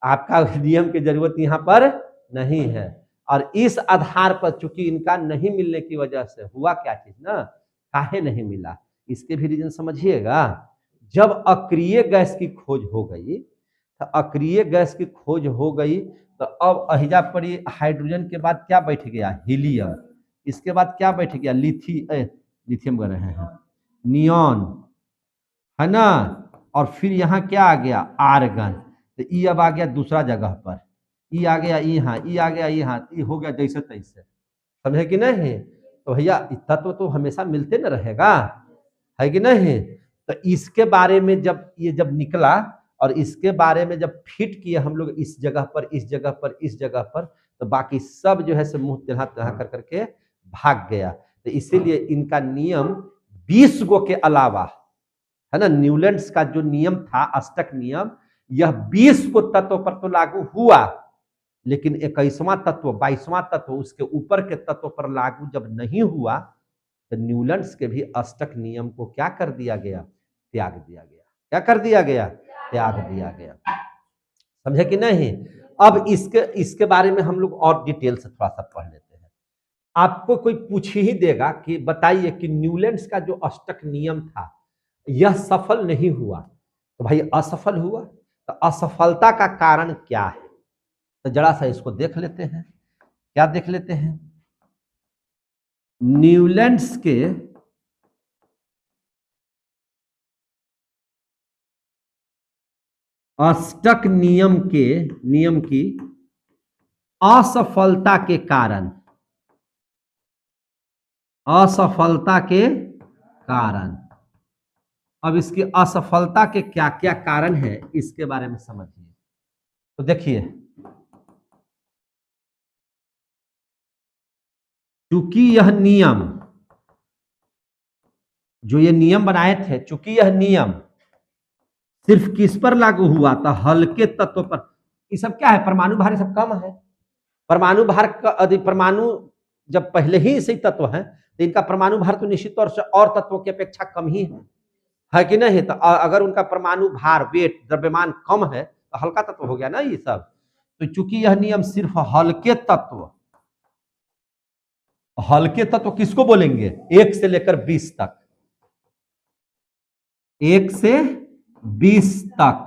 आपका नियम की जरूरत यहाँ पर नहीं है। और इस आधार पर चूंकि इनका नहीं मिलने की वजह से हुआ क्या चीज ना, काहे नहीं मिला, इसके भी रीजन समझिएगा। जब अक्रिय गैस की खोज हो गई, तो अक्रिय गैस की खोज हो गई तो अब अहिजा पर हाइड्रोजन के बाद क्या बैठ गया, हीलियम, इसके बाद क्या बैठ गया, लिथियम कर रहे हैं, नियॉन, है ना, और फिर यहाँ क्या आ गया, आर्गन। तो ई अब आ गया दूसरा जगह पर, ई आ गया यहाँ, ई आ गया यहाँ, ई हो गया जैसे तैसे, समझे कि नहीं। तो भैया तत्व तो हमेशा मिलते न रहेगा, है कि नहीं। तो इसके बारे में जब ये जब निकला और इसके बारे में जब फिट किए हम लोग इस जगह पर, इस जगह पर, इस जगह पर, तो बाकी सब जो है से मुंह तेढ़ा तेढ़ा कर करके भाग गया। तो इसीलिए इनका नियम 20 गो के अलावा, है ना, न्यूलैंड्स का जो नियम था अष्टक नियम, यह 20 को तत्व पर तो लागू हुआ, लेकिन 21वां तत्व, 22वां तत्व, उसके ऊपर के तत्व पर लागू जब नहीं हुआ तो न्यूलैंड्स के भी अष्टक नियम को क्या कर दिया गया, त्याग दिया गया। क्या कर दिया गया, त्याग दिया गया, समझे कि नहीं। अब इसके बारे में हम लोग और डिटेल से थोड़ा सा पढ़ लेते हैं। आपको कोई पूछ ही देगा कि बताइए कि न्यूलैंड्स का जो अष्टक नियम था यह सफल नहीं हुआ, तो भाई असफल हुआ, तो असफलता का कारण क्या है, तो जरा सा इसको देख लेते हैं। क्या देख लेते हैं, न्यूलैंड्स के अष्टक नियम की असफलता के कारण, असफलता के कारण, अब इसकी असफलता के क्या क्या कारण है इसके बारे में समझिए। तो देखिए, चूंकि यह नियम, जो ये नियम बनाए थे, चूंकि यह नियम सिर्फ किस पर लागू हुआ था, हल्के तत्व पर। ये सब क्या है, परमाणु भार सब कम है, परमाणु भार का, परमाणु जब पहले ही से तत्व है तो इनका परमाणु भार तो निश्चित तौर से और तत्वों की अपेक्षा कम ही है है कि नहीं? तो अगर उनका परमाणु भार, वेट, द्रव्यमान कम है तो हल्का तत्व हो गया ना ये सब। तो चूंकि यह नियम सिर्फ हल्के तत्व किसको बोलेंगे? 1 से लेकर 20 तक, 1 से 20 तक,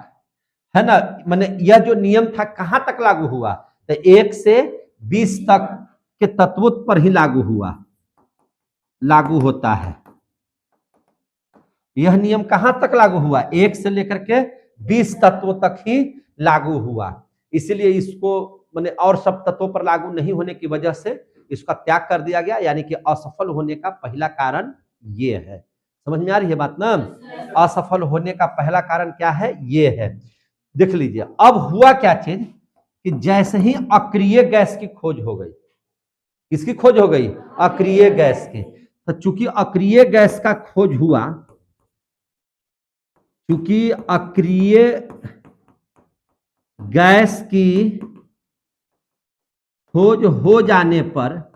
है ना? माने यह जो नियम था कहां तक लागू हुआ? तो 1 से 20 तक के तत्वों पर ही लागू होता है। यह नियम कहां तक लागू हुआ? 1 से लेकर के 20 तत्वों तक ही लागू हुआ। इसलिए इसको माने और सब तत्वों पर लागू नहीं होने की वजह से इसका त्याग कर दिया गया, यानी कि असफल होने का पहला कारण ये है। समझ में आ रही है बात ना? असफल होने का पहला कारण क्या है? ये है। देख लीजिए अब हुआ क्या चीज कि जैसे ही अक्रिय गैस की खोज हो गई, किसकी खोज हो गई? अक्रिय गैस की। तो चूंकि अक्रिय गैस का खोज हुआ, चूंकि अक्रिय गैस की खोज हो जाने पर,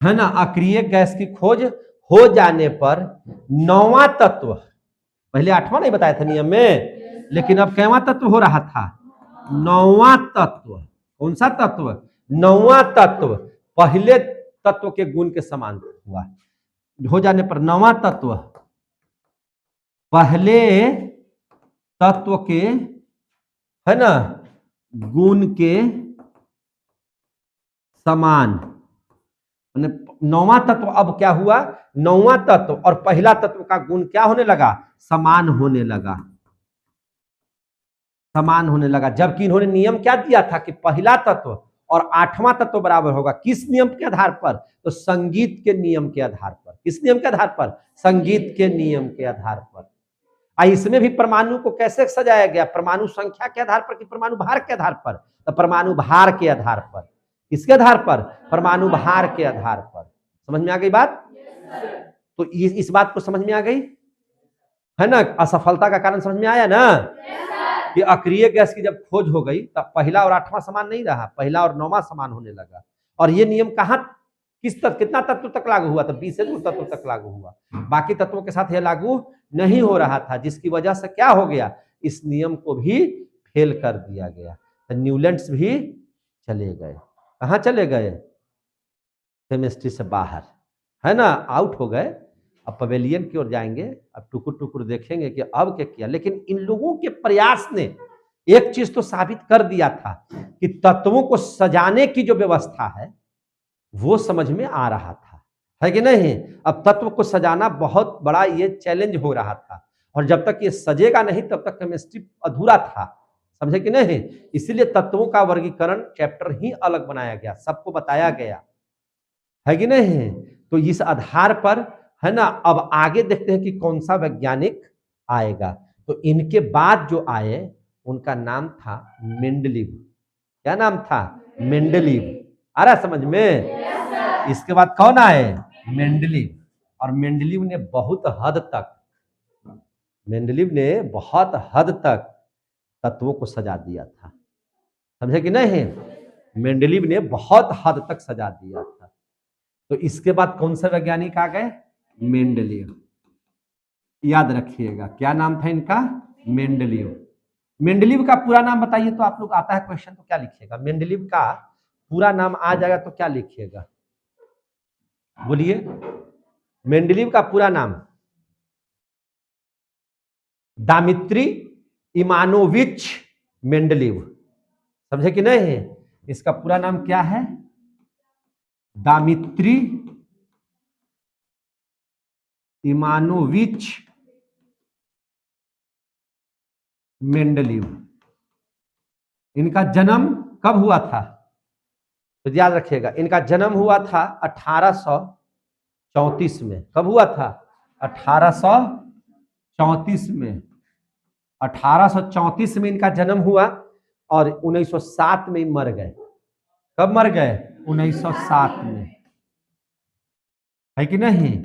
है ना, अक्रिय गैस की खोज हो जाने पर 9वां तत्व, पहले 8वां नहीं बताया था नियम में, लेकिन अब कैवां तत्व हो रहा था? 9वां तत्व। कौन सा तत्व? 9वां तत्व पहले तत्व के गुण के समान हुआ। हो जाने पर 9वां तत्व पहले तत्व के, है ना, गुण के समान। 9वां तत्व अब क्या हुआ? 9वां तत्व और पहला तत्व का गुण क्या होने लगा? समान होने लगा, समान होने लगा। जबकि इन्होंने नियम क्या दिया था कि पहला तत्व और 8वां तत्व बराबर होगा। किस नियम के आधार पर? तो संगीत के नियम के आधार पर। किस नियम के आधार पर? संगीत के नियम के आधार पर। इसमें भी परमाणु को कैसे सजाया गया? परमाणु संख्या के आधार पर कि परमाणु भार के आधार पर? तो परमाणु भार के आधार पर। किसके आधार पर? परमाणु भार के आधार पर। समझ में आ गई बात? तो इस बात को समझ में आ गई, है ना? असफलता का कारण समझ में आया ना? कि अक्रिय गैस की जब खोज हो गई तब पहला और 8वां समान नहीं रहा, पहला और 9वां समान होने लगा। और ये नियम कहां, किस तक, कितना तत्व तक लागू हुआ? तो 20 से 2 तत्व तक लागू हुआ। बाकी तत्वों के साथ यह लागू नहीं हो रहा था, जिसकी वजह से क्या हो गया? इस नियम को भी फेल कर दिया गया। तो न्यूलैंड्स भी चले गए। कहां चले गए? केमिस्ट्री से बाहर, है ना, आउट हो गए। अब पवेलियन की ओर जाएंगे, अब टुकुर टुकुर देखेंगे कि अब क्या किया। लेकिन इन लोगों के प्रयास ने एक चीज तो साबित कर दिया था कि तत्वों को सजाने की जो व्यवस्था है वो समझ में आ रहा था, है कि नहीं? अब तत्व को सजाना बहुत बड़ा ये चैलेंज हो रहा था, और जब तक ये सजेगा नहीं तब तक केमिस्ट्री अधूरा था। समझे कि नहीं? इसीलिए तत्वों का वर्गीकरण चैप्टर ही अलग बनाया गया, सबको बताया गया, है कि नहीं? तो इस आधार पर, है ना, अब आगे देखते हैं कि कौन सा वैज्ञानिक आएगा। तो इनके बाद जो आए उनका नाम था मेंडलीव। क्या नाम था? मेंडलीव। आ रहा समझ में? इसके बाद कौन आए? मेंडलीव। और मेंडलीव ने बहुत हद तक, मेंडलीव ने बहुत हद तक तत्वों को सजा दिया था। समझे कि नहीं? मेंडलीव ने बहुत हद तक सजा दिया था। तो इसके बाद कौन से वैज्ञानिक आ गए? मेंडलीव। याद रखिएगा क्या नाम था इनका? मेंडलीव। मेंडलीव का पूरा नाम बताइए तो आप लोग, आता है क्वेश्चन तो क्या लिखिएगा? मेंडलीव का पूरा नाम आ जाएगा तो क्या लिखिएगा? बोलिए। मेंडलीव का पूरा नाम दामित्री इमानोविच मेंडलीव। समझे कि नहीं? इसका पूरा नाम क्या है? दामित्री इमानोविच मेंडलीव। इनका जन्म कब हुआ था? तो याद रखिएगा, इनका जन्म हुआ था 1834 में। कब हुआ था? 1834 में। 1834 में इनका जन्म हुआ और 1907 में मर गए। कब मर गए? 1907 में, है कि नहीं?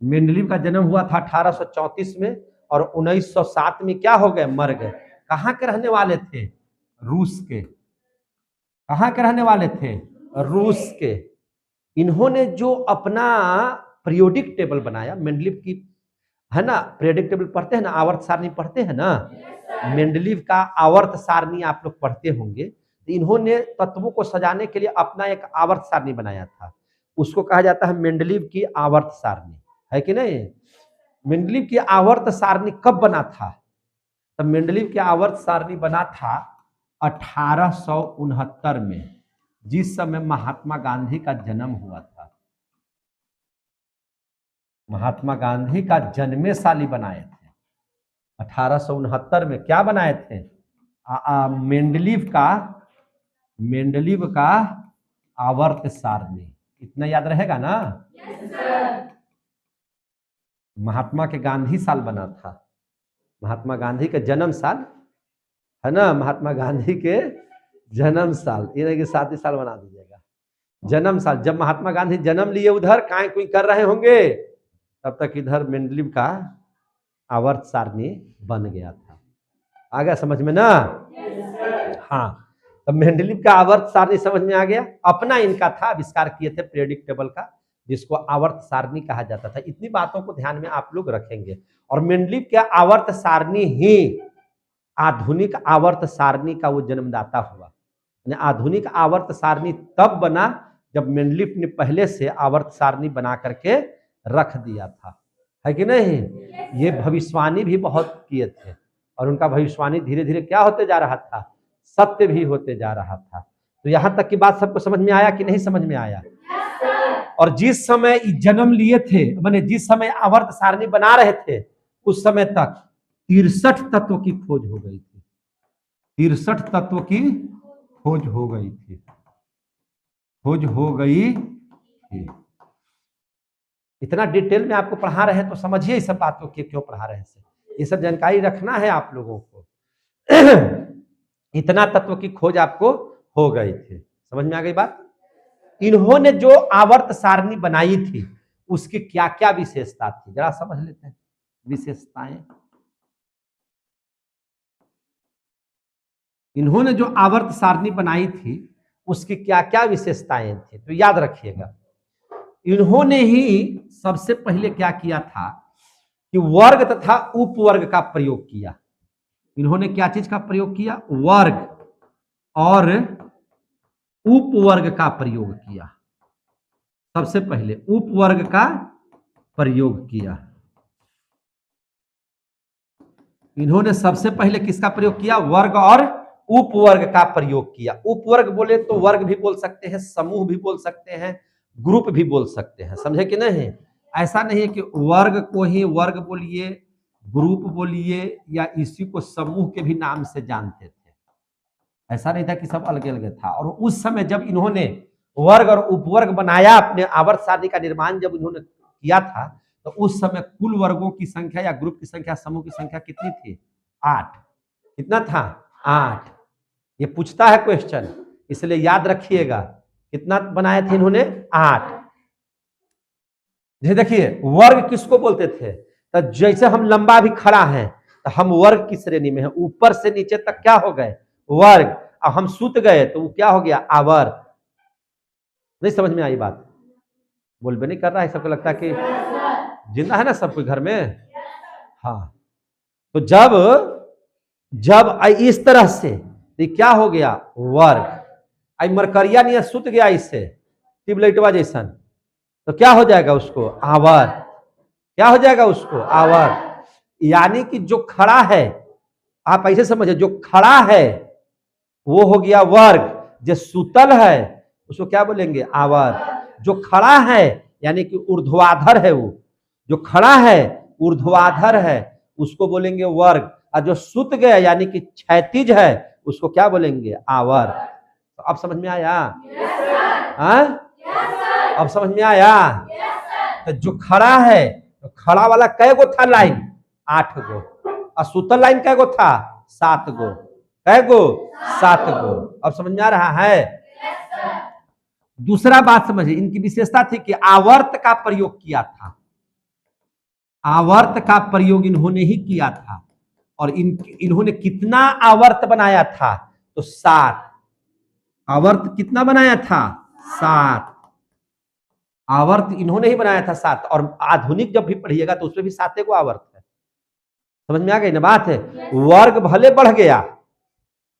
मेंडलीव का जन्म हुआ था 1834 में और 1907 में क्या हो गए? मर गए। कहाँ के रहने वाले थे? रूस के। कहाँ के रहने वाले थे? रूस के। इन्होंने जो अपना पीरियोडिक टेबल बनाया, मेंडलीव की है ना, प्रेडिक्टेबल पढ़ते हैं ना, आवर्त सारणी पढ़ते हैं ना, मेंडलीव का आवर्त सारणी आप लोग पढ़ते होंगे। तो इन्होंने तत्वों को सजाने के लिए अपना एक आवर्त सारणी बनाया था, उसको कहा जाता है मेंडलीव की आवर्त सारणी, है कि नहीं। मेंडलीव की आवर्त सारणी कब बना था? तब मेंडलीव की आवर्त सारणी बना था 1869 में, जिस समय महात्मा गांधी का जन्म हुआ था। महात्मा गांधी का जन्मे साल ही बनाए थे 1869 में। क्या बनाए थे? मेंडलीव का आवर्त सारणी। इतना याद रहेगा ना? महात्मा के गांधी साल बना था, महात्मा गांधी के जन्म साल, है ना, महात्मा गांधी के जन्म साल, ये नहीं कि 7 साल बना दीजिएगा, जन्म साल। जब महात्मा गांधी जन्म लिए उधर काय कोई कर रहे होंगे, तब तक इधर मेंडलीव का आवर्त सारणी बन गया था। आ गया समझ में ना? हाँ, तो मेंडलीव का आवर्त सारणी समझ में आ गया। अपना इनका था, आविष्कार किए थे प्रेडिक्टेबल का, जिसको आवर्त सारणी कहा जाता था। इतनी बातों को ध्यान में आप लोग रखेंगे। और मेंडलीव के आवर्त सारणी ही आधुनिक आवर्त सारणी का वो जन्मदाता हुआ। आधुनिक आवर्त सारणी तब बना जब मेंडलीव ने पहले से आवर्त सारणी बना करके रख दिया था, है कि नहीं। ये भविष्यवाणी भी बहुत किए थे, और उनका भविष्यवाणी धीरे धीरे क्या होते जा रहा था? सत्य भी होते जा रहा था। तो यहां तक की बात सबको समझ में आया कि नहीं समझ में आया? और जिस समय जन्म लिए थे, माने जिस समय आवर्त सारणी बना रहे थे, उस समय तक 63 तत्वों की खोज हो गई थी। 63 तत्वों की खोज हो गई थी, खोज हो गई थी। इतना डिटेल में आपको पढ़ा रहे हैं तो समझिए इस सब बातों की क्यों पढ़ा रहे हैं। ये सब जानकारी रखना है आप लोगों को। इतना तत्व की खोज आपको हो गई थी, समझ में आ गई बात। इन्होंने जो आवर्त सारणी बनाई थी उसकी क्या क्या विशेषता थी, जरा समझ लेते हैं विशेषताएं। इन्होंने जो आवर्त सारणी बनाई थी उसकी क्या क्या विशेषताएं थी, तो याद रखिएगा। इन्होंने ही सबसे पहले क्या किया था कि वर्ग तथा उपवर्ग का प्रयोग किया। इन्होंने क्या चीज का प्रयोग किया? वर्ग और उपवर्ग का प्रयोग किया। सबसे पहले उपवर्ग का प्रयोग किया। इन्होंने सबसे पहले किसका प्रयोग किया? वर्ग और उपवर्ग का प्रयोग किया। उपवर्ग बोले तो वर्ग भी बोल सकते हैं, समूह भी बोल सकते हैं, ग्रुप भी बोल सकते हैं, समझे कि नहीं। ऐसा नहीं है कि वर्ग को ही वर्ग बोलिए, ग्रुप बोलिए, या इसी को समूह के भी नाम से जानते थे। ऐसा नहीं था कि सब अलग अलग था। और उस समय जब इन्होंने वर्ग और उपवर्ग बनाया, अपने आवर्त सारणी का निर्माण जब इन्होंने किया था, तो उस समय कुल वर्गों की संख्या या ग्रुप की संख्या, समूह की संख्या कितनी थी? 8। कितना था? 8। ये पूछता है क्वेश्चन, इसलिए याद रखिएगा। कितना बनाए थे इन्होंने? 8। देखिए वर्ग किसको बोलते थे? तो जैसे हम लंबा भी खड़ा है तो हम वर्ग की श्रेणी में है, ऊपर से नीचे तक क्या हो गए? वर्ग। अब हम सूत गए तो वो क्या हो गया? आवर्त। नहीं समझ में आई बात? बोलबे नहीं कर रहा है, सबको लगता है कि जिंदा है ना सब कोई घर में। हाँ, तो जब इस तरह से तो क्या हो गया? वर्ग। आई मरकरिया नहीं सुत गया इससे ट्यूबलाइटवा जैसा, तो क्या हो जाएगा उसको? आवर्त। क्या हो जाएगा उसको? आवर्त। यानी कि जो खड़ा है, आप ऐसे समझे, जो खड़ा है वो हो गया वर्ग, जो सुतल है उसको क्या बोलेंगे? आवर्त। जो खड़ा है यानी कि ऊर्ध्वाधर है, वो जो खड़ा है ऊर्ध्वाधर है उसको बोलेंगे वर्ग, और जो सुत गया यानी कि क्षैतिज है उसको क्या बोलेंगे? आवर्त। तो अब समझ में आया? अब समझ में आया? तो जो खड़ा है, तो खड़ा वाला कै गो था लाइन? 8 गो। और सुतल लाइन कै गो था? 7 गो। कै गो? 7 गो। अब समझ में आ रहा है? दूसरा बात समझिए, इनकी विशेषता थी कि आवर्त का प्रयोग किया था। आवर्त का प्रयोग इन्होंने ही किया था। और इन्होंने कितना आवर्त बनाया था? तो 7 आवर्त। कितना बनाया था? 7। आवर्त इन्होंने ही बनाया था 7, और आधुनिक जब भी पढ़िएगा तो उसमें भी 7 को आवर्त है। समझ में आ गई ना बात है। वर्ग भले बढ़ गया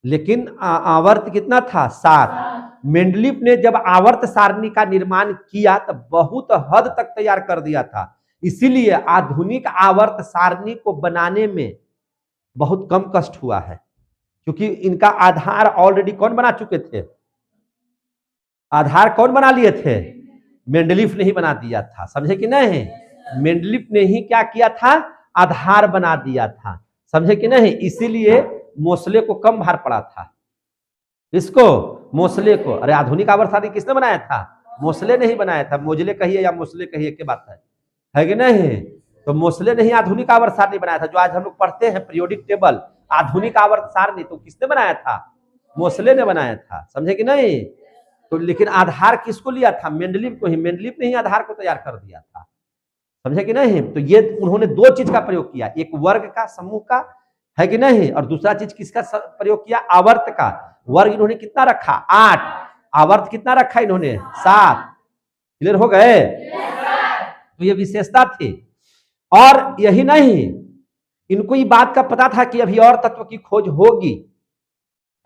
लेकिन आवर्त कितना था? 7। मेंडलीफ ने जब आवर्त सारणी का निर्माण किया तो बहुत हद तक तैयार कर दिया था, इसीलिए आधुनिक आवर्त सारणी को बनाने में बहुत कम कष्ट हुआ है, क्योंकि इनका आधार ऑलरेडी कौन बना चुके थे? आधार कौन बना लिए थे? मेंडलीफ ने ही बना दिया था। समझे कि नहीं? मेंडलीफ ने ही क्या किया था? आधार बना दिया था। समझे कि नहीं? इसीलिए मोसले को कम भार पड़ा था। इसको मोसले को, अरे आधुनिक आवर्त सारणी किसने बनाया था? मोसले ने ही बनाया था। मोजले कहिए या मोसले कहिए, क्या बात है कि नहीं? तो मोसले ने ही आधुनिक आवर्त सारणी बनाया था। जो आज हम लोग पढ़ते हैं पीरियोडिक टेबल, आधुनिक आवर्त सारणी, तो किसने बनाया था? मोसले ने बनाया था। समझे कि नहीं? तो लेकिन आधार किसको लिया था? मेंडलीफ को ही। मेंडलीफ ने ही आधार को तैयार कर दिया था। समझे कि नहीं? तो ये उन्होंने 2 चीज का प्रयोग किया, एक वर्ग का, समूह का, है कि नहीं, और दूसरा चीज किसका प्रयोग किया? आवर्त का। वर्ग इन्होंने कितना रखा? 8। आवर्त कितना रखा इन्होंने? 7। क्लियर हो गए? तो ये विशेषता थी। और यही नहीं, इनको ये बात का पता था कि अभी और तत्व की खोज होगी,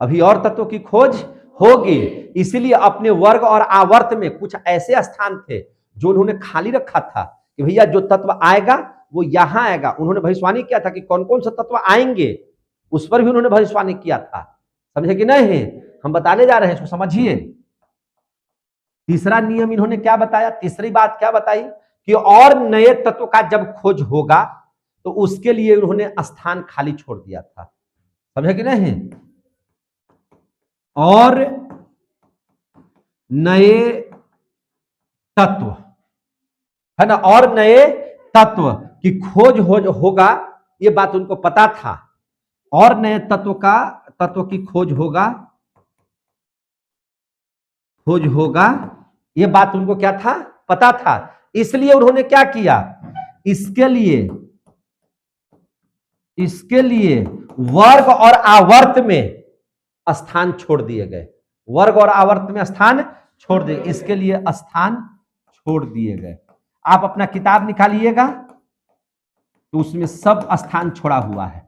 अभी और तत्व की खोज होगी, इसीलिए अपने वर्ग और आवर्त में कुछ ऐसे स्थान थे जो उन्होंने खाली रखा था कि भैया जो तत्व आएगा वो यहां आएगा। उन्होंने भविष्यवाणी किया था कि कौन कौन से तत्व आएंगे, उस पर भी उन्होंने भविष्यवाणी किया था। समझे कि नहीं? हम बताने जा रहे हैं, इसको समझिए। तीसरा नियम इन्होंने क्या बताया? तीसरी बात क्या बताई कि और नए तत्व का जब खोज होगा तो उसके लिए उन्होंने स्थान खाली छोड़ दिया था। समझे कि नहीं? और नए तत्व, है ना, और नए तत्व की खोज होगा, ये बात उनको पता था। और नए तत्व की खोज होगा, ये बात उनको क्या था? पता था। इसलिए उन्होंने क्या किया? इसके लिए वर्ग और आवर्त में स्थान छोड़ दिए गए। वर्ग और आवर्त में स्थान छोड़ दिए, इसके लिए स्थान छोड़ दिए गए। आप अपना किताब निकालिएगा तो उसमें सब स्थान छोड़ा हुआ है।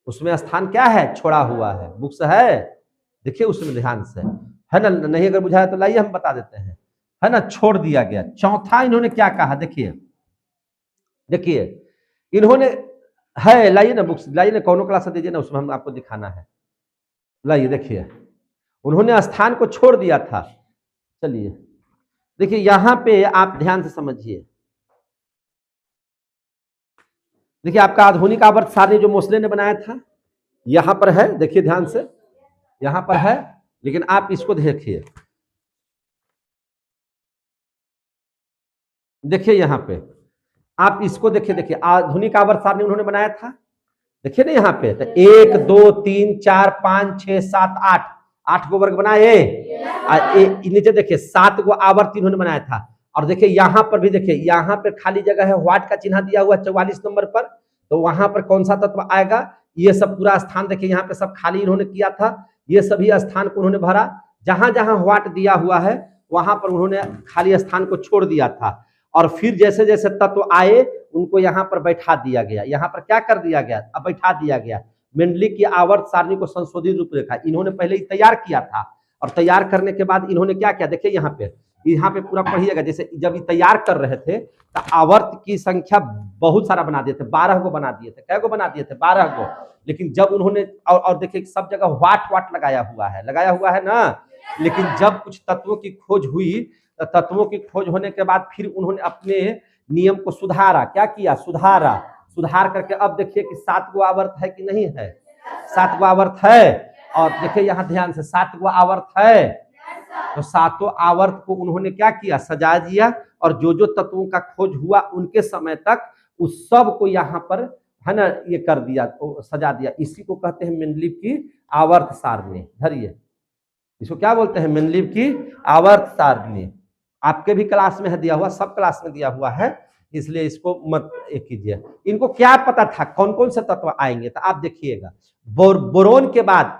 उसमें स्थान क्या है? छोड़ा हुआ है। बुक्स है, देखिए उसमें ध्यान से, है ना। नहीं अगर बुझाया तो लाइए हम बता देते हैं, है ना। छोड़ दिया गया। चौथा इन्होंने क्या कहा? देखिए इन्होंने, है, लाइए ना बुक्स, लाइए ना, कौन क्लास दीजिए ना, उसमें हम आपको दिखाना है। लाइए देखिए, उन्होंने स्थान को छोड़ दिया था। चलिए देखिए यहां पे आप ध्यान से समझिए। देखिए आपका आधुनिक आवर्त सारणी जो मोसले ने बनाया था यहां पर है, देखिए ध्यान से, यहां पर है, लेकिन आप इसको देखिए, देखिए यहां पे आप इसको देखिए आधुनिक आवर्त सारणी उन्होंने बनाया था, देखिए ना यहाँ पे, तो 1 2 3 4 5 6 7 8 गो वर्ग बनाए। नीचे देखिए 7 गो आवर्त इन्होंने बनाया था। और देखिए यहाँ पर भी देखिए, यहाँ पे खाली जगह है, व्हाट का चिन्ह दिया हुआ 44 नंबर पर, तो वहां पर कौन सा तत्व आएगा? ये सब पूरा स्थान देखिए, यहाँ पे सब खाली इन्होंने किया था, ये सभी स्थान को उन्होंने भरा। जहां जहां व्हाट दिया हुआ है वहां पर उन्होंने खाली स्थान को छोड़ दिया था। और फिर जैसे जैसे तत्व आए उनको यहाँ पर बैठा दिया गया। यहाँ पर क्या कर दिया गया? अब बैठा दिया गया। मेंडली की आवर्त सारणी को संशोधित रूपरेखा इन्होंने पहले ही तैयार किया था, और तैयार करने के बाद इन्होंने क्या किया? देखिए यहाँ पे पूरा पढ़िएगा। जैसे जब ये तैयार कर रहे थे तो आवर्त की संख्या बहुत सारा बना दिए थे, 12 गो बना दिए थे। कै गो बना दिए थे? 12 गो। लेकिन जब उन्होंने और देखिए सब जगह वाट लगाया हुआ है ना। लेकिन जब कुछ तत्वों की खोज हुई, तत्वों की खोज होने के बाद फिर उन्होंने अपने नियम को सुधारा। क्या किया? सुधार करके अब देखिए कि 7 गो आवर्त है कि नहीं है? 7 गो आवर्त है। और देखिए यहाँ ध्यान से, 7 गो आवर्त है, तो 7 आवर्त को उन्होंने क्या किया? सजा दिया। और जो जो तत्वों का खोज हुआ उनके समय तक उस सब को यहाँ पर, है ना, ये कर दिया, सजा दिया। इसी को कहते हैं मेंडलीव की आवर्त सारणी। धरिए, इसको क्या बोलते हैं? मेंडलीव की आवर्त सारणी। आपके भी क्लास में है दिया हुआ, सब क्लास में दिया हुआ है, इसलिए इसको मत एक कीजिए। इनको क्या पता था कौन कौन से तत्व आएंगे? तो आप देखिएगा, बोरोन के बाद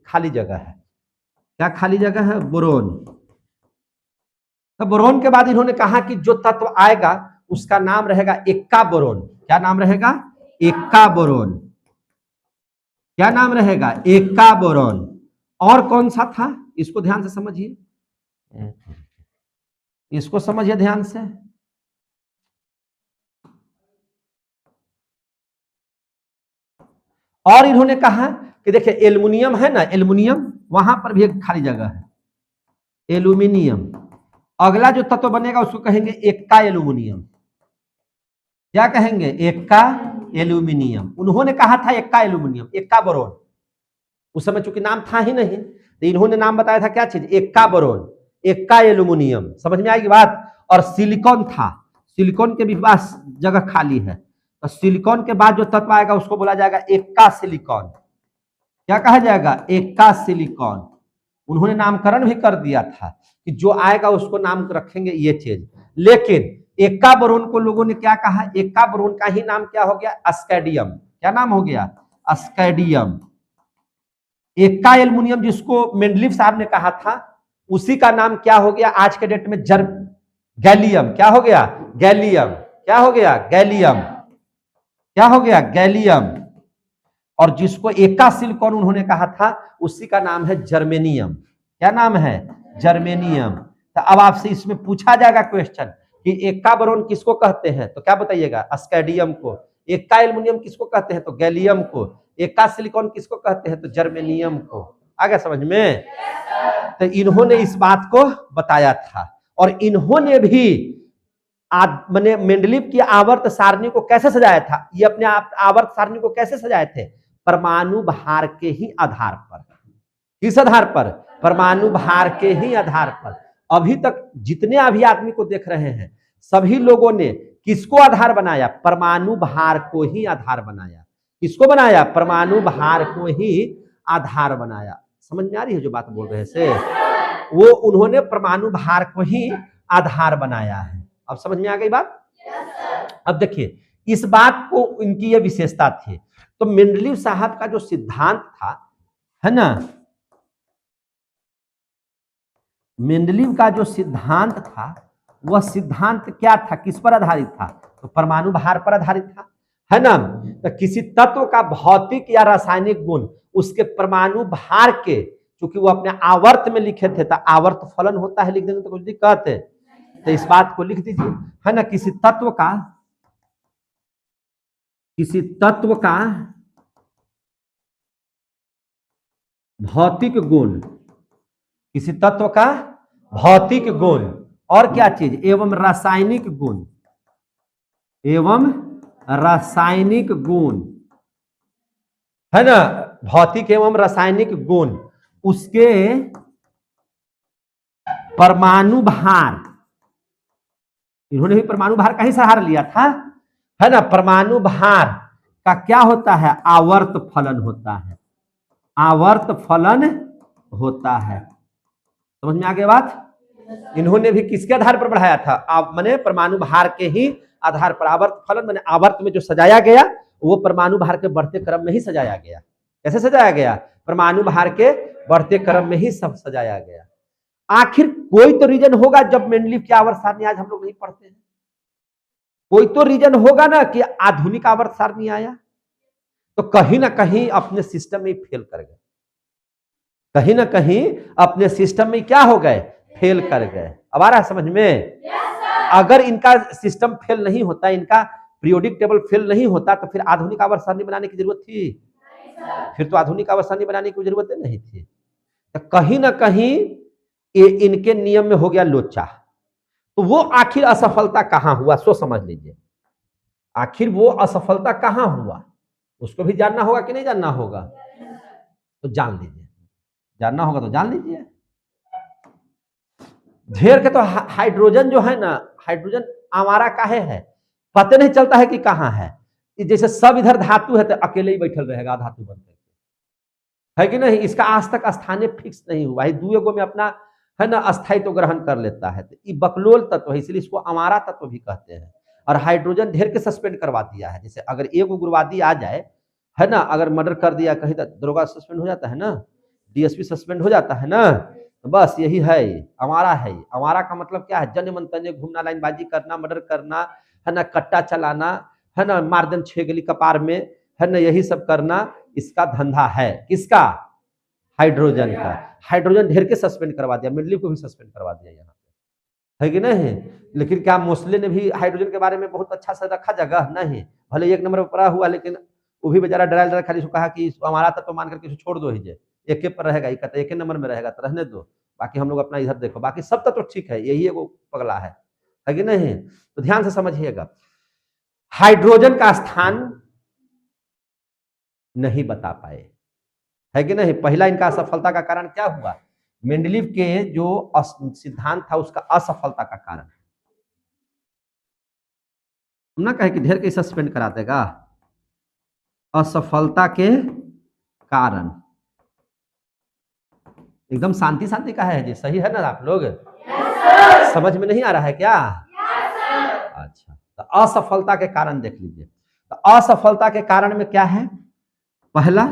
खाली जगह है। क्या खाली जगह है? बोरोन। तो बोरोन के बाद इन्होंने कहा कि जो तत्व आएगा उसका नाम रहेगा एक्का बोरोन। क्या नाम रहेगा? एक्का बोरोन। क्या नाम रहेगा? एक्का बोरोन। और कौन सा था? इसको ध्यान से समझिए, इसको समझिए ध्यान से। और इन्होंने कहा कि देखिए एल्युमिनियम है ना, एल्युमिनियम, वहां पर भी एक खाली जगह है, एल्यूमिनियम। अगला जो तत्व बनेगा उसको कहेंगे एक्का एल्यूमिनियम। क्या कहेंगे? एक्का एल्यूमिनियम। उन्होंने कहा था एक्का एल्यूमिनियम, एक्का बोरोन। उस समय चूंकि नाम था ही नहीं तो इन्होंने नाम बताया था क्या चीज? Ekka boron, Ekka aluminium. समझ में आएगी बात? और सिलिकॉन था, सिलिकॉन के भी पास जगह खाली है, तो सिलिकॉन के बाद जो तत्व आएगा उसको बोला जाएगा एक्का सिलिकॉन। क्या कहा जाएगा? एक्का सिलिकॉन। उन्होंने नामकरण भी कर दिया था कि जो आएगा उसको नाम रखेंगे ये चीज। लेकिन एक्का बोरोन को लोगों ने क्या कहा? एक्का बोरोन का ही नाम क्या हो गया? अस्कैडियम। क्या नाम हो गया? अस्कैडियम। एक्का एल्युमिनियम जिसको मेंडलीव साहब ने कहा था उसी का नाम क्या हो गया आज के डेट में? गैलियम। क्या हो गया? गैलियम। क्या हो गया? गैलियम। क्या हो गया? गैलियम। और जिसको एक्का सिलिकॉन उन्होंने कहा था उसी का नाम है जर्मेनियम। क्या नाम है? जर्मेनियम। तो अब आपसे इसमें पूछा जाएगा क्वेश्चन कि एक्का बोरोन किसको कहते हैं, तो क्या बताइएगा? अस्कैडियम को। एक्का एल्युमिनियम किसको कहते हैं? तो गैलियम को। एक्का सिलिकॉन किसको कहते हैं? तो जर्मेनियम को। आ गया समझ में? तो इन्होंने इस बात को बताया था। और इन्होंने भी मैंने मेंडलीव की आवर्त सारणी को कैसे सजाया था? ये अपने आप आवर्त सारणी को कैसे सजाए थे? परमाणु भार के ही आधार पर। किस आधार पर? परमाणु भार के ही आधार पर। अभी तक जितने अभी आदमी को देख रहे हैं सभी लोगों ने किसको आधार बनाया? परमाणु भार को ही आधार बनाया। किसको बनाया? परमाणु भार को ही आधार बनाया। समझ में आ रही है जो बात बोल रहे हैं से? वो उन्होंने परमाणु भार को ही आधार बनाया है। अब समझ में आ गई बात? अब देखिए इस बात को इनकी यह विशेषता थी। तो मेंडलीव साहब का जो सिद्धांत था है ना, मेंडलीव का जो सिद्धांत था वह सिद्धांत क्या था? किस पर आधारित था? तो परमाणु भार पर आधारित था, है ना। तो किसी तत्व का भौतिक या रासायनिक गुण उसके परमाणु भार के, क्योंकि वो अपने आवर्त में लिखे थे, तो आवर्त फलन होता है, लिख देंगे तो कुछ दिक्कत है, तो इस बात को लिख दीजिए, है ना। किसी तत्व का भौतिक गुण, किसी तत्व का भौतिक गुण और क्या चीज? एवं रासायनिक गुण, एवं रासायनिक गुण, है ना। भौतिक एवं रासायनिक गुण उसके परमाणु भार, इन्होंने भी परमाणु भार का ही सहारा लिया था, है ना। परमाणु भार का क्या होता है? आवर्त फलन होता है, आवर्त फलन होता है। समझ में आ गई बात? इन्होंने भी किसके आधार पर बढ़ाया था? मैंने परमाणु भार के ही आधार पर। आवर्त फलन मैंने आवर्त में जो सजाया गया वो परमाणु भार के बढ़ते क्रम में ही सजाया गया। कैसे सजाया गया? परमाणु भार के बढ़ते क्रम में ही सब सजाया गया। आखिर कोई तो रीजन होगा जब मेंडलीव की आवर्त सारणी आज हम लोग नहीं पढ़ते हैं। कोई तो रीजन होगा ना कि आधुनिक आवर्त सारणी आया, तो कहीं ना कहीं अपने सिस्टम में फेल कर गए, कहीं ना कहीं अपने सिस्टम में क्या हो गए? फेल कर गए। अब आ रहा है समझ में? अगर इनका सिस्टम फेल नहीं होता, इनका पीरियोडिक टेबल फेल नहीं होता, तो फिर आधुनिक आवर्त सारणी बनाने की जरूरत थी? फिर तो आधुनिक आवर्त सारणी बनाने की जरूरत नहीं थी। तो कहीं ना कहीं ये इनके नियम में हो गया लोचा। तो वो आखिर असफलता कहां हुआ सो समझ लीजिए। आखिर वो असफलता कहां हुआ उसको भी जानना होगा कि नहीं जानना होगा? तो जान लीजिए, जानना होगा तो जान लीजिए। ढेर के तो हाइड्रोजन जो है ना, हाइड्रोजन आवारा काहे है पता नहीं चलता है कि कहां है। जैसे सब इधर धातु है तो अकेले ही बैठल रहेगा धातु बनकर, है कि नहीं? इसका आज तक स्थानीय फिक्स नहीं हुआ है, दुएगो में अपना है ना अस्थायित्व ग्रहण कर लेता है। तो ये बकलोल तत्व है, इसलिए इसको अमारा तत्व भी कहते हैं। और हाइड्रोजन ढेर के सस्पेंड करवा दिया है। जैसे अगर एक उग्रवादी आ जाए, है ना, अगर मर्डर कर दिया कहीं तो दरोगा सस्पेंड हो जाता है ना, डीएसपी सस्पेंड हो जाता है ना, बस यही है, हमारा है। हमारा का मतलब क्या है? जन मन तने घूमना, लाइनबाजी करना, मर्डर करना, है ना, कट्टा चलाना, है ना, मारदन 6 गली कपार में, है ना, यही सब करना इसका धंधा है। किसका? हाइड्रोजन का। हाइड्रोजन ढेर के सस्पेंड करवा दिया, मिडली को भी सस्पेंड करवा दिया यहाँ पे, है कि नहीं? लेकिन क्या मोस्ले ने भी हाइड्रोजन के बारे में बहुत अच्छा से रखा जगह? नहीं, भले 1 नंबर पर पड़ा हुआ, लेकिन वो भी बेचारा डरा डरा खाली कहा कि हमारा तो मान करके छोड़ दो ही जे, एक पर रहेगा, एक नंबर में रहेगा तो रहने दो, बाकी हम लोग अपना इधर देखो, बाकी सब तो ठीक है, यही एगो पगला है कि नहीं? तो ध्यान से समझिएगा, हाइड्रोजन का स्थान नहीं बता पाए, है कि नहीं? पहला इनका असफलता का कारण क्या हुआ? मेंडलीव के जो सिद्धांत था उसका असफलता का कारण। हम ना कहे कि ढेर के सस्पेंड करा देगा, असफलता के कारण। एकदम शांति शांति का है जी, सही है ना आप लोग? yes, समझ में नहीं आ रहा है क्या? yes, अच्छा, तो असफलता के कारण देख लीजिए। तो असफलता के कारण में क्या है? पहला,